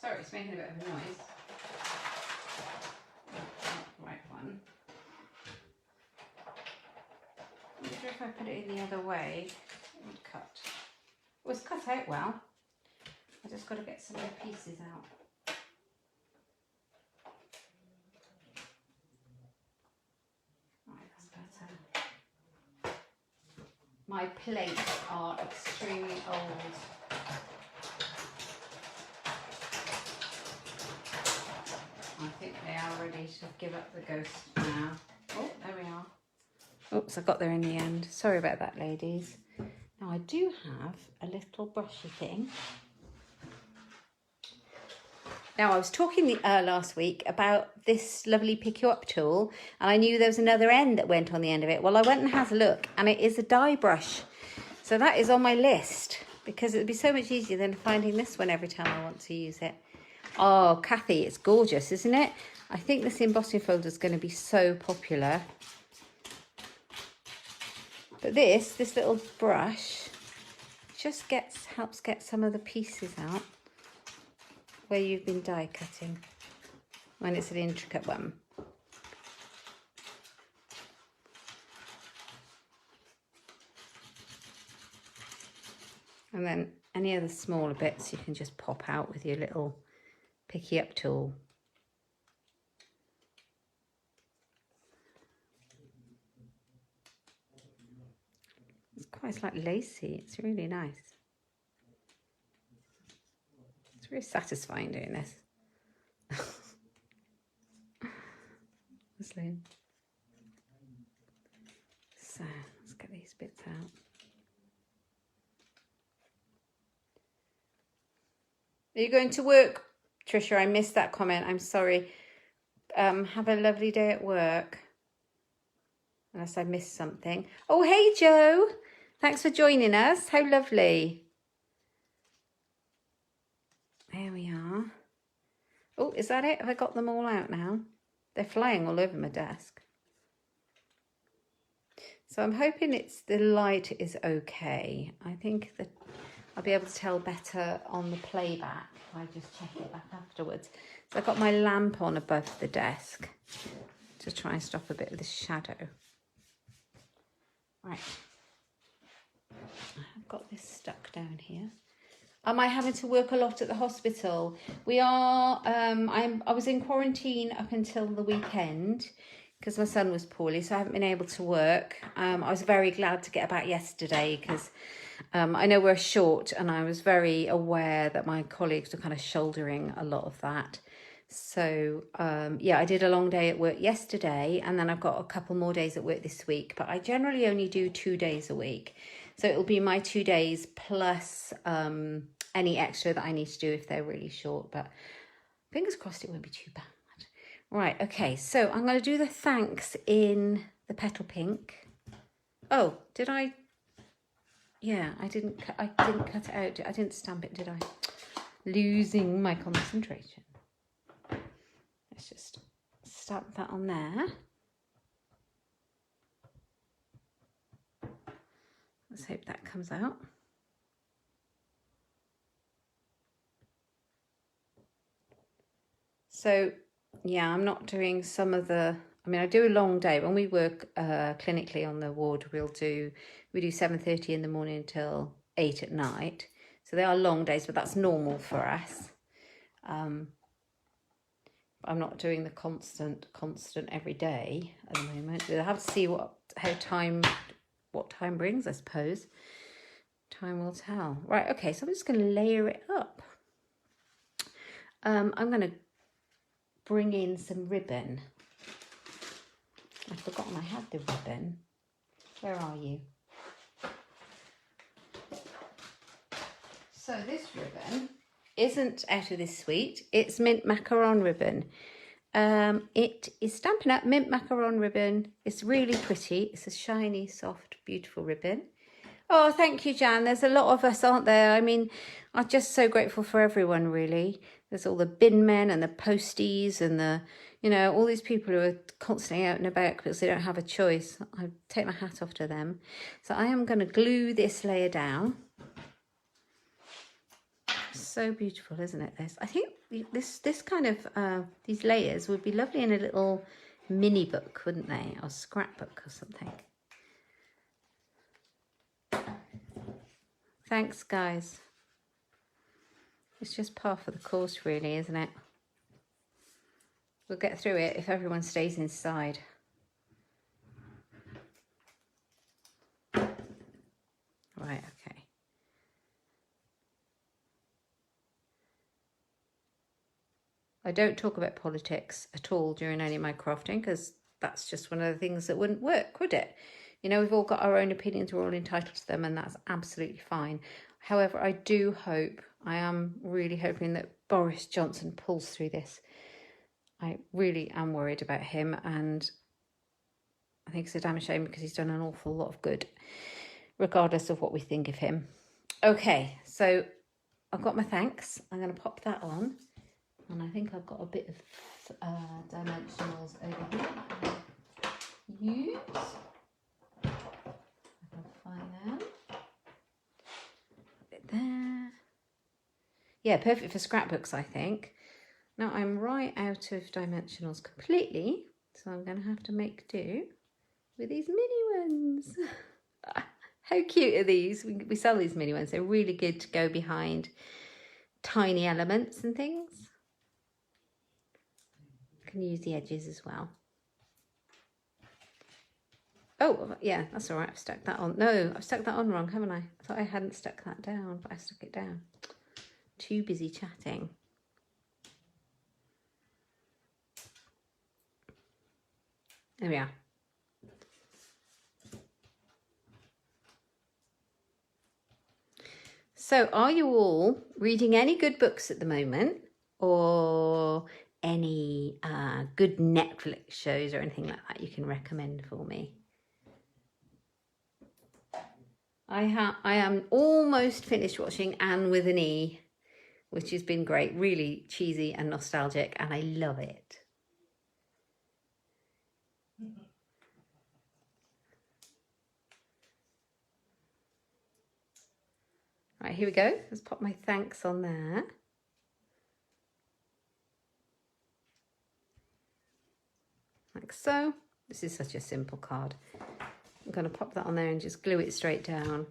Sorry, it's making a bit of a noise. Not the right one. I wonder if I put it in the other way, it would cut. Well, it's cut out well. I just got to get some of the pieces out. Right, that's better. My plates are extremely old. I think they are ready to give up the ghost now. Oh, there we are. Oops, I got there in the end. Sorry about that, ladies. Now I do have a little brushy thing. Now I was talking last week about this lovely pick you up tool, and I knew there was another end that went on the end of it. Well, I went and had a look, and it is a die brush. So that is on my list, because it would be so much easier than finding this one every time I want to use it. Oh, Kathy, it's gorgeous, isn't it? I think this embossing folder is going to be so popular. But this little brush just helps get some of the pieces out where you've been die cutting when it's an intricate one. And then any other smaller bits you can just pop out with your little picky up tool. It's quite like lacy. It's really nice. It's really satisfying doing this. Honestly. So let's get these bits out. Are you going to work, Trisha? I missed that comment. I'm sorry. Have a lovely day at work. Unless I missed something. Oh, hey, Joe. Thanks for joining us. How lovely. There we are. Oh, is that it? Have I got them all out now? They're flying all over my desk. So I'm hoping the light is okay. I think that I'll be able to tell better on the playback if I just check it back afterwards. So I've got my lamp on above the desk to try and stop a bit of the shadow. Right. I've got this stuck down here. Am I having to work a lot at the hospital? We are. I was in quarantine up until the weekend because my son was poorly, so I haven't been able to work. I was very glad to get back yesterday because I know we're short, and I was very aware that my colleagues were kind of shouldering a lot of that. So yeah, I did a long day at work yesterday, and then I've got a couple more days at work this week, but I generally only do 2 days a week. So it'll be my 2 days plus any extra that I need to do if they're really short, but fingers crossed it won't be too bad. Right, okay, so I'm going to do the thanks in the petal pink. Oh, did I? Yeah, I didn't cut it out. I didn't stamp it, did I? Losing my concentration. Let's just stamp that on there. Let's hope that comes out. So, yeah, I'm not doing some of the, I mean, I do a long day. When we work clinically on the ward, we do 7:30 in the morning until 8 at night. So they are long days, but that's normal for us. I'm not doing the constant every day at the moment. We'll have to see what time brings, I suppose. Time will tell. Right, okay, so I'm just going to layer it up. I'm going to bring in some ribbon. I'd forgotten I had the ribbon. Where are you? So this ribbon isn't out of this suite. It's mint macaron ribbon. It is Stampin' Up! Mint macaron ribbon. It's really pretty. It's a shiny, soft, beautiful ribbon. Oh, thank you, Jan. There's a lot of us, aren't there? I mean, I'm just so grateful for everyone, really. There's all the bin men and the posties and the, you know, all these people who are constantly out and about because they don't have a choice. I take my hat off to them. So I am going to glue this layer down. So beautiful, isn't it, this? I think this kind of, these layers would be lovely in a little mini book, wouldn't they? Or scrapbook or something. Thanks, guys. It's just par for the course, really, isn't it? We'll get through it if everyone stays inside. Right, okay. I don't talk about politics at all during any of my crafting because that's just one of the things that wouldn't work, would it? You know, we've all got our own opinions, we're all entitled to them, and that's absolutely fine. However, I am really hoping that Boris Johnson pulls through this. I really am worried about him, and I think it's a damn shame because he's done an awful lot of good, regardless of what we think of him. Okay, so I've got my thanks. I'm going to pop that on, and I think I've got a bit of dimensionals over here. Use. I can find them. Put it there. Yeah, perfect for scrapbooks, I think. Now I'm right out of dimensionals completely, so I'm going to have to make do with these mini ones. How cute are these? We sell these mini ones. They're really good to go behind tiny elements and things. You can use the edges as well. Oh, yeah, that's all right. I've stuck that on. No, I've stuck that on wrong, haven't I? I thought I hadn't stuck that down, but I stuck it down. Too busy chatting. There we are. So are you all reading any good books at the moment, or any good Netflix shows or anything like that you can recommend for me? I am almost finished watching Anne with an E, which has been great, really cheesy and nostalgic, and I love it. Right, here we go. Let's pop my thanks on there. Like so. This is such a simple card. I'm going to pop that on there and just glue it straight down.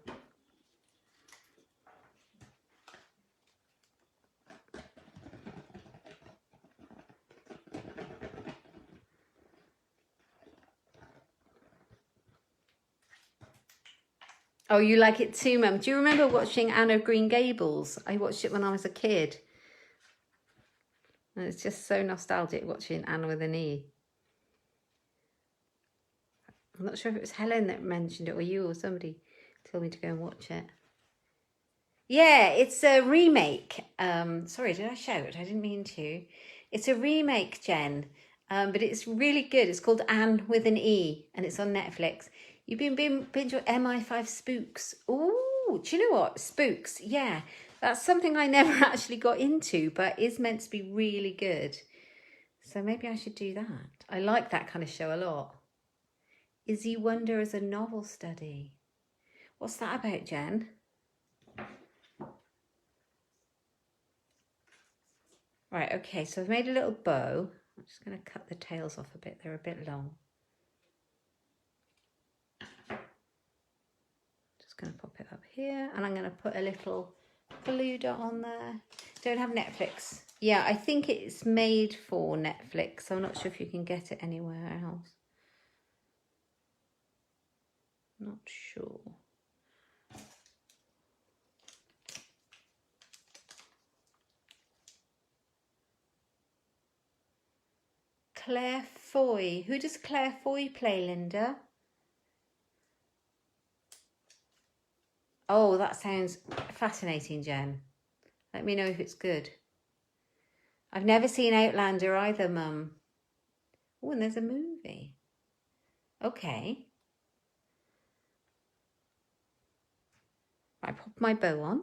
Oh, you like it too, Mum. Do you remember watching Anne of Green Gables? I watched it when I was a kid. And it's just so nostalgic watching Anne with an E. I'm not sure if it was Helen that mentioned it or you or somebody told me to go and watch it. Yeah, it's a remake. Sorry, did I shout? I didn't mean to. It's a remake, Jen, but it's really good. It's called Anne with an E, and it's on Netflix. You've been binge MI5 Spooks. Ooh, do you know what? Spooks, yeah. That's something I never actually got into, but is meant to be really good. So maybe I should do that. I like that kind of show a lot. Izzy Wonder as a novel study. What's that about, Jen? Right, okay, so I've made a little bow. I'm just going to cut the tails off a bit. They're a bit long. Just going to pop it up here, and I'm going to put a little glue dot on there. Don't have Netflix. Yeah, I think it's made for Netflix. I'm not sure if you can get it anywhere else. Not sure. Claire Foy. Who does Claire Foy play, Linda? Oh, that sounds fascinating, Jen. Let me know if it's good. I've never seen Outlander either, Mum. Oh, and there's a movie. Okay. I pop my bow on.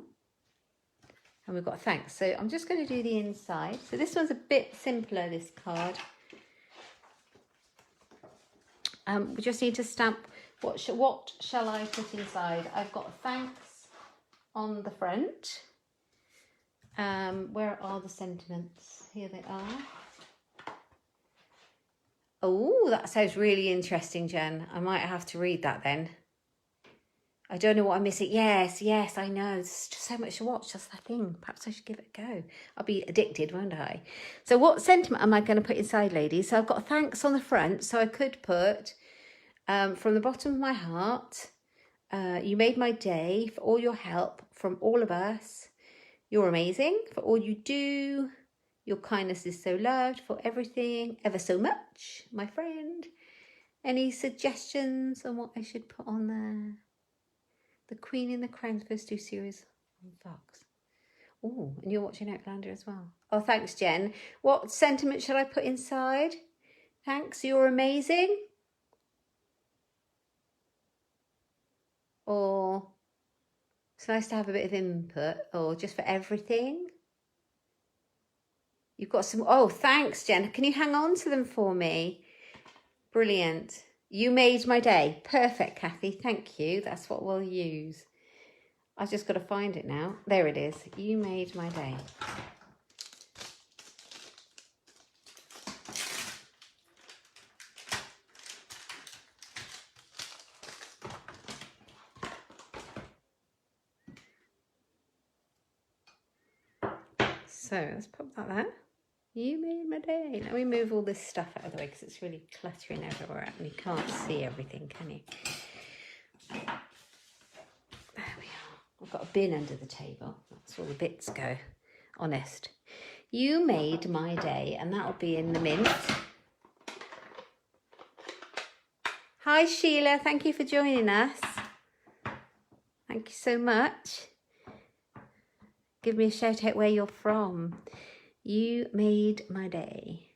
And we've got thanks. So I'm just going to do the inside. So this one's a bit simpler, this card. We just need to stamp, what shall I put inside? I've got thanks on the front. Where are the sentiments? Here they are. Oh, that sounds really interesting, Jen. I might have to read that then. I don't know what I'm missing. Yes, I know. There's just so much to watch. That's the thing. Perhaps I should give it a go. I'll be addicted, won't I? So what sentiment am I going to put inside, ladies? So I've got thanks on the front. So I could put, from the bottom of my heart, you made my day for all your help from all of us. You're amazing for all you do. Your kindness is so loved for everything, ever so much, my friend. Any suggestions on what I should put on there? The Queen in the Crown's first 2 series on Fox. Oh, and you're watching Outlander as well. Oh, thanks, Jen. What sentiment should I put inside? Thanks, you're amazing. Or it's nice to have a bit of input. Or just for everything. You've got some... Oh, thanks, Jen. Can you hang on to them for me? Brilliant. You made my day. Perfect, Kathy. Thank you. That's what we'll use. I've just got to find it now. There it is. You made my day. So let's pop that there. You made my day. Let me move all this stuff out of the way because it's really cluttering everywhere and you can't see everything, can you? There we are. I've got a bin under the table. That's where the bits go. Honest. You made my day, and that'll be in the mint. Hi, Sheila. Thank you for joining us. Thank you so much. Give me a shout out where you're from. You made my day.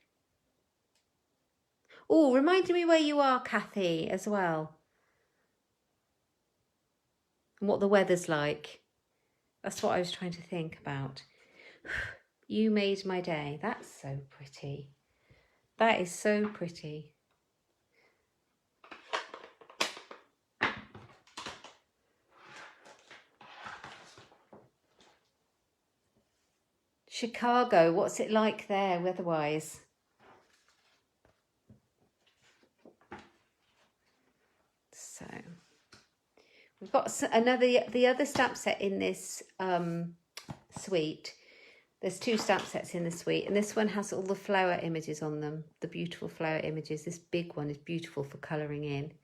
Oh, remind me where you are, Kathy, as well. And what the weather's like. That's what I was trying to think about. You made my day. That's so pretty. That is so pretty. Chicago, what's it like there weather-wise? So we've got the other stamp set in this suite. There's 2 stamp sets in the suite, and this one has all the flower images on them, the beautiful flower images. This big one is beautiful for colouring in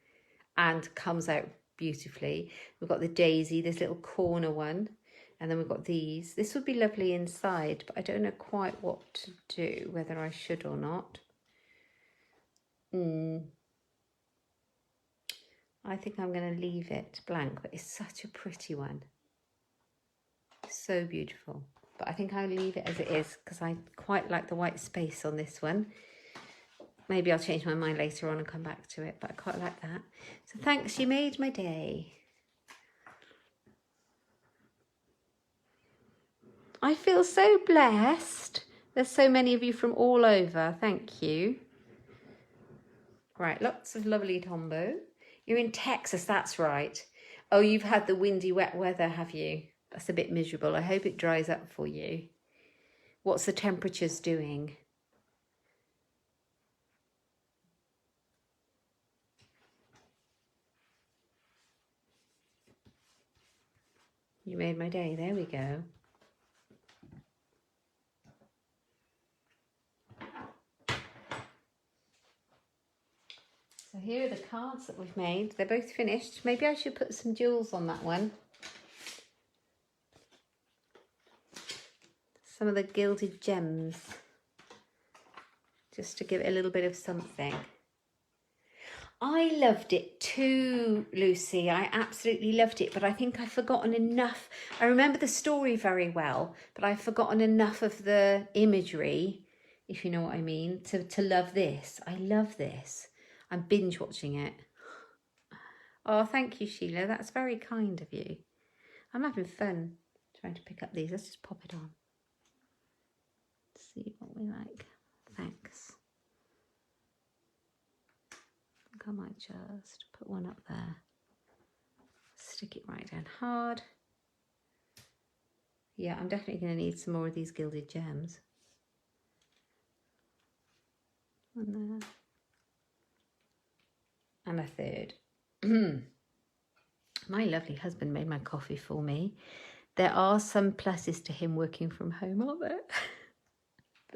and comes out beautifully. We've got the daisy, this little corner one, and then we've got these. This would be lovely inside, but I don't know quite what to do, whether I should or not. I think I'm going to leave it blank, but it's such a pretty one. So beautiful. But I think I'll leave it as it is because I quite like the white space on this one. Maybe I'll change my mind later on and come back to it, but I quite like that. So thanks, you made my day. I feel so blessed. There's so many of you from all over. Thank you. Right, lots of lovely Tombow. You're in Texas, that's right. Oh, you've had the windy, wet weather, have you? That's a bit miserable. I hope it dries up for you. What's the temperatures doing? You made my day. There we go. So here are the cards that we've made. They're both finished. Maybe I should put some jewels on that one. Some of the gilded gems. Just to give it a little bit of something. I loved it too, Lucy. I absolutely loved it, but I think I've forgotten enough. I remember the story very well, but I've forgotten enough of the imagery, if you know what I mean, to love this. I love this. I'm binge watching it. Oh, thank you, Sheila. That's very kind of you. I'm having fun trying to pick up these. Let's just pop it on. See what we like. Thanks. I think I might just put one up there. Stick it right down hard. Yeah, I'm definitely going to need some more of these gilded gems. One there. And a third. My lovely husband made my coffee for me. There are some pluses to him working from home, aren't there?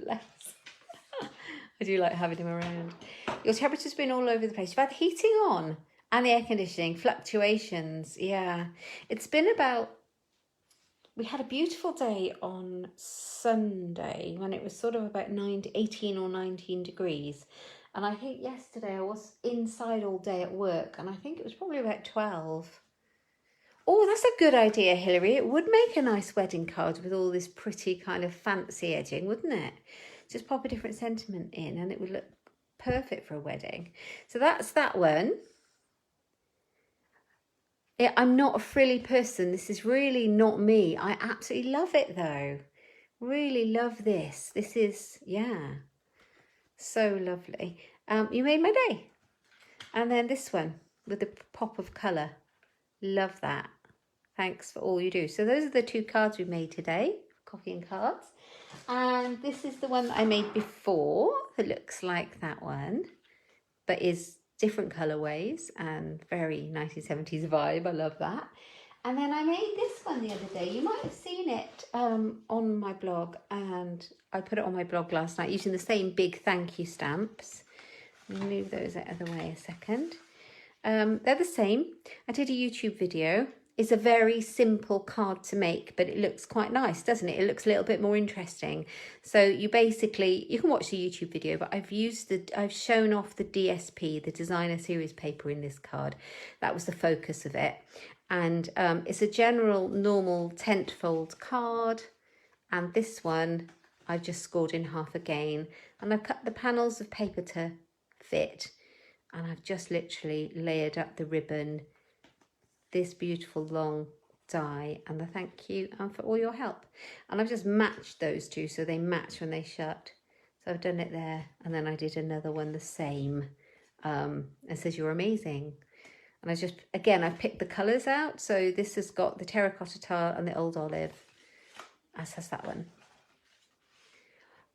Bless. I do like having him around. Your temperature's been all over the place. You've had the heating on and the air conditioning, fluctuations. Yeah, it's been about... We had a beautiful day on Sunday when it was sort of about 18 or 19 degrees. And I think yesterday I was inside all day at work and I think it was probably about 12. Oh, that's a good idea, Hilary. It would make a nice wedding card with all this pretty kind of fancy edging, wouldn't it? Just pop a different sentiment in and it would look perfect for a wedding. So that's that one. Yeah, I'm not a frilly person. This is really not me. I absolutely love it though. Really love this. This is, yeah, so lovely. You made my day. And then this one with the pop of colour. Love that. Thanks for all you do. So those are the two cards we made today, coffee and cards. And this is the one that I made before that looks like that one, but is different colourways and very 1970s vibe. I love that. And then I made this one the other day. You might have seen it on my blog, and I put it on my blog last night using the same big thank you stamps. Move those out of the way a second. They're the same. I did a YouTube video. It's a very simple card to make, but it looks quite nice, doesn't it? It looks a little bit more interesting. So you basically, you can watch the YouTube video, but I've shown off the DSP, the designer series paper in this card. That was the focus of it. And it's a general normal tent fold card. And this one I've just scored in half again. And I've cut the panels of paper to fit. And I've just literally layered up the ribbon, this beautiful long die, and the thank you for all your help. And I've just matched those two so they match when they shut. So I've done it there, and then I did another one the same. It says you're amazing. And I just, again, I've picked the colours out. So this has got the terracotta tile and the old olive, as has that one.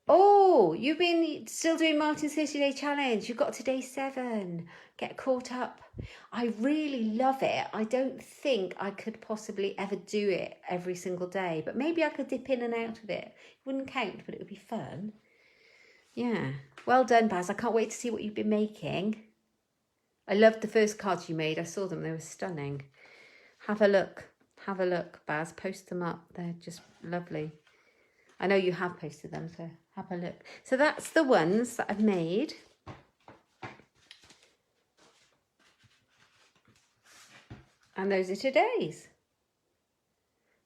Oh, you've been still doing Martin's 30-day challenge. You've got to day 7. Get caught up. I really love it. I don't think I could possibly ever do it every single day, but maybe I could dip in and out of it. It wouldn't count, but it would be fun. Yeah. Well done, Baz. I can't wait to see what you've been making. I loved the first cards you made. I saw them. They were stunning. Have a look. Have a look, Baz. Post them up. They're just lovely. I know you have posted them, so have a look. So that's the ones that I've made. And those are today's.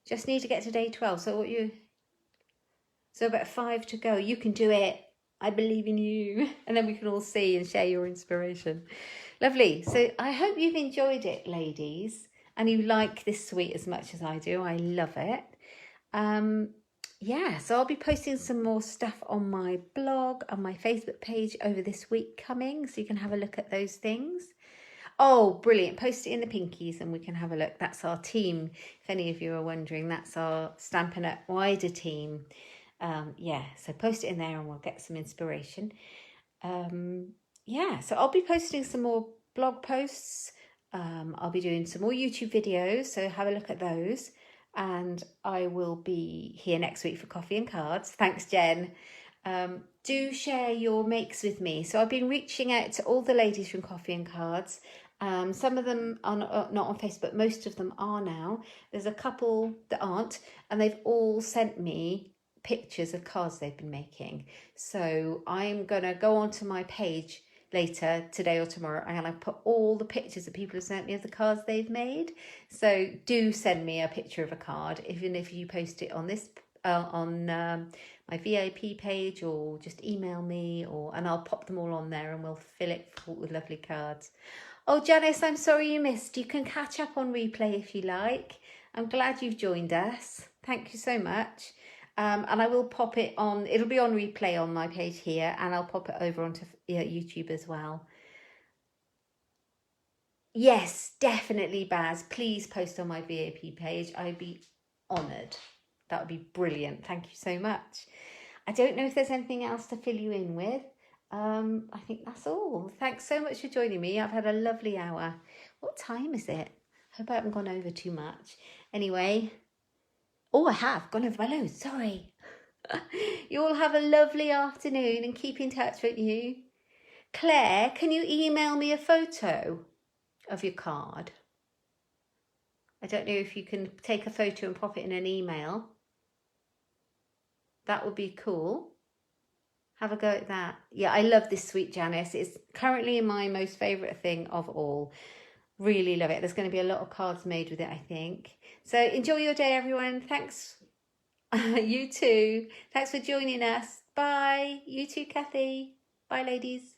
Just need to get to day 12. So about 5 to go. You can do it. I believe in you. And then we can all see and share your inspiration. Lovely. So I hope you've enjoyed it, ladies. And you like this suite as much as I do. I love it. Yeah, so I'll be posting some more stuff on my blog, on my Facebook page over this week coming. So you can have a look at those things. Oh, brilliant. Post it in the pinkies and we can have a look. That's our team. If any of you are wondering, that's our Stampin' Up wider team. Yeah, so post it in there and we'll get some inspiration. Yeah, so I'll be posting some more blog posts. I'll be doing some more YouTube videos, so have a look at those. And I will be here next week for coffee and cards. Thanks, Jen. Do share your makes with me. So I've been reaching out to all the ladies from Coffee and Cards. Some of them are not on Facebook. Most of them are now. There's a couple that aren't. And they've all sent me pictures of cards they've been making. So I'm going to go onto my page later today or tomorrow and I put all the pictures that people have sent me of the cards they've made. So do send me a picture of a card, even if you post it on this my VIP page, or just email me, and I'll pop them all on there and we'll fill it full with lovely cards. Oh, Janice, I'm sorry you missed. You can catch up on replay if you like. I'm glad you've joined us. Thank you so much. And I will pop it on, it'll be on replay on my page here, and I'll pop it over onto YouTube as well. Yes, definitely, Baz. Please post on my VIP page. I'd be honoured. That would be brilliant. Thank you so much. I don't know if there's anything else to fill you in with. I think that's all. Thanks so much for joining me. I've had a lovely hour. What time is it? Hope I haven't gone over too much. Anyway. Oh, I have gone over my load. Sorry. You all have a lovely afternoon and keep in touch, won't you? Claire, can you email me a photo of your card? I don't know if you can take a photo and pop it in an email. That would be cool. Have a go at that. Yeah, I love this sweet Janice. It's currently my most favourite thing of all. Really love it. There's going to be a lot of cards made with it, I think. So enjoy your day, everyone. Thanks. You too. Thanks for joining us. Bye. You too, Kathy. Bye, ladies.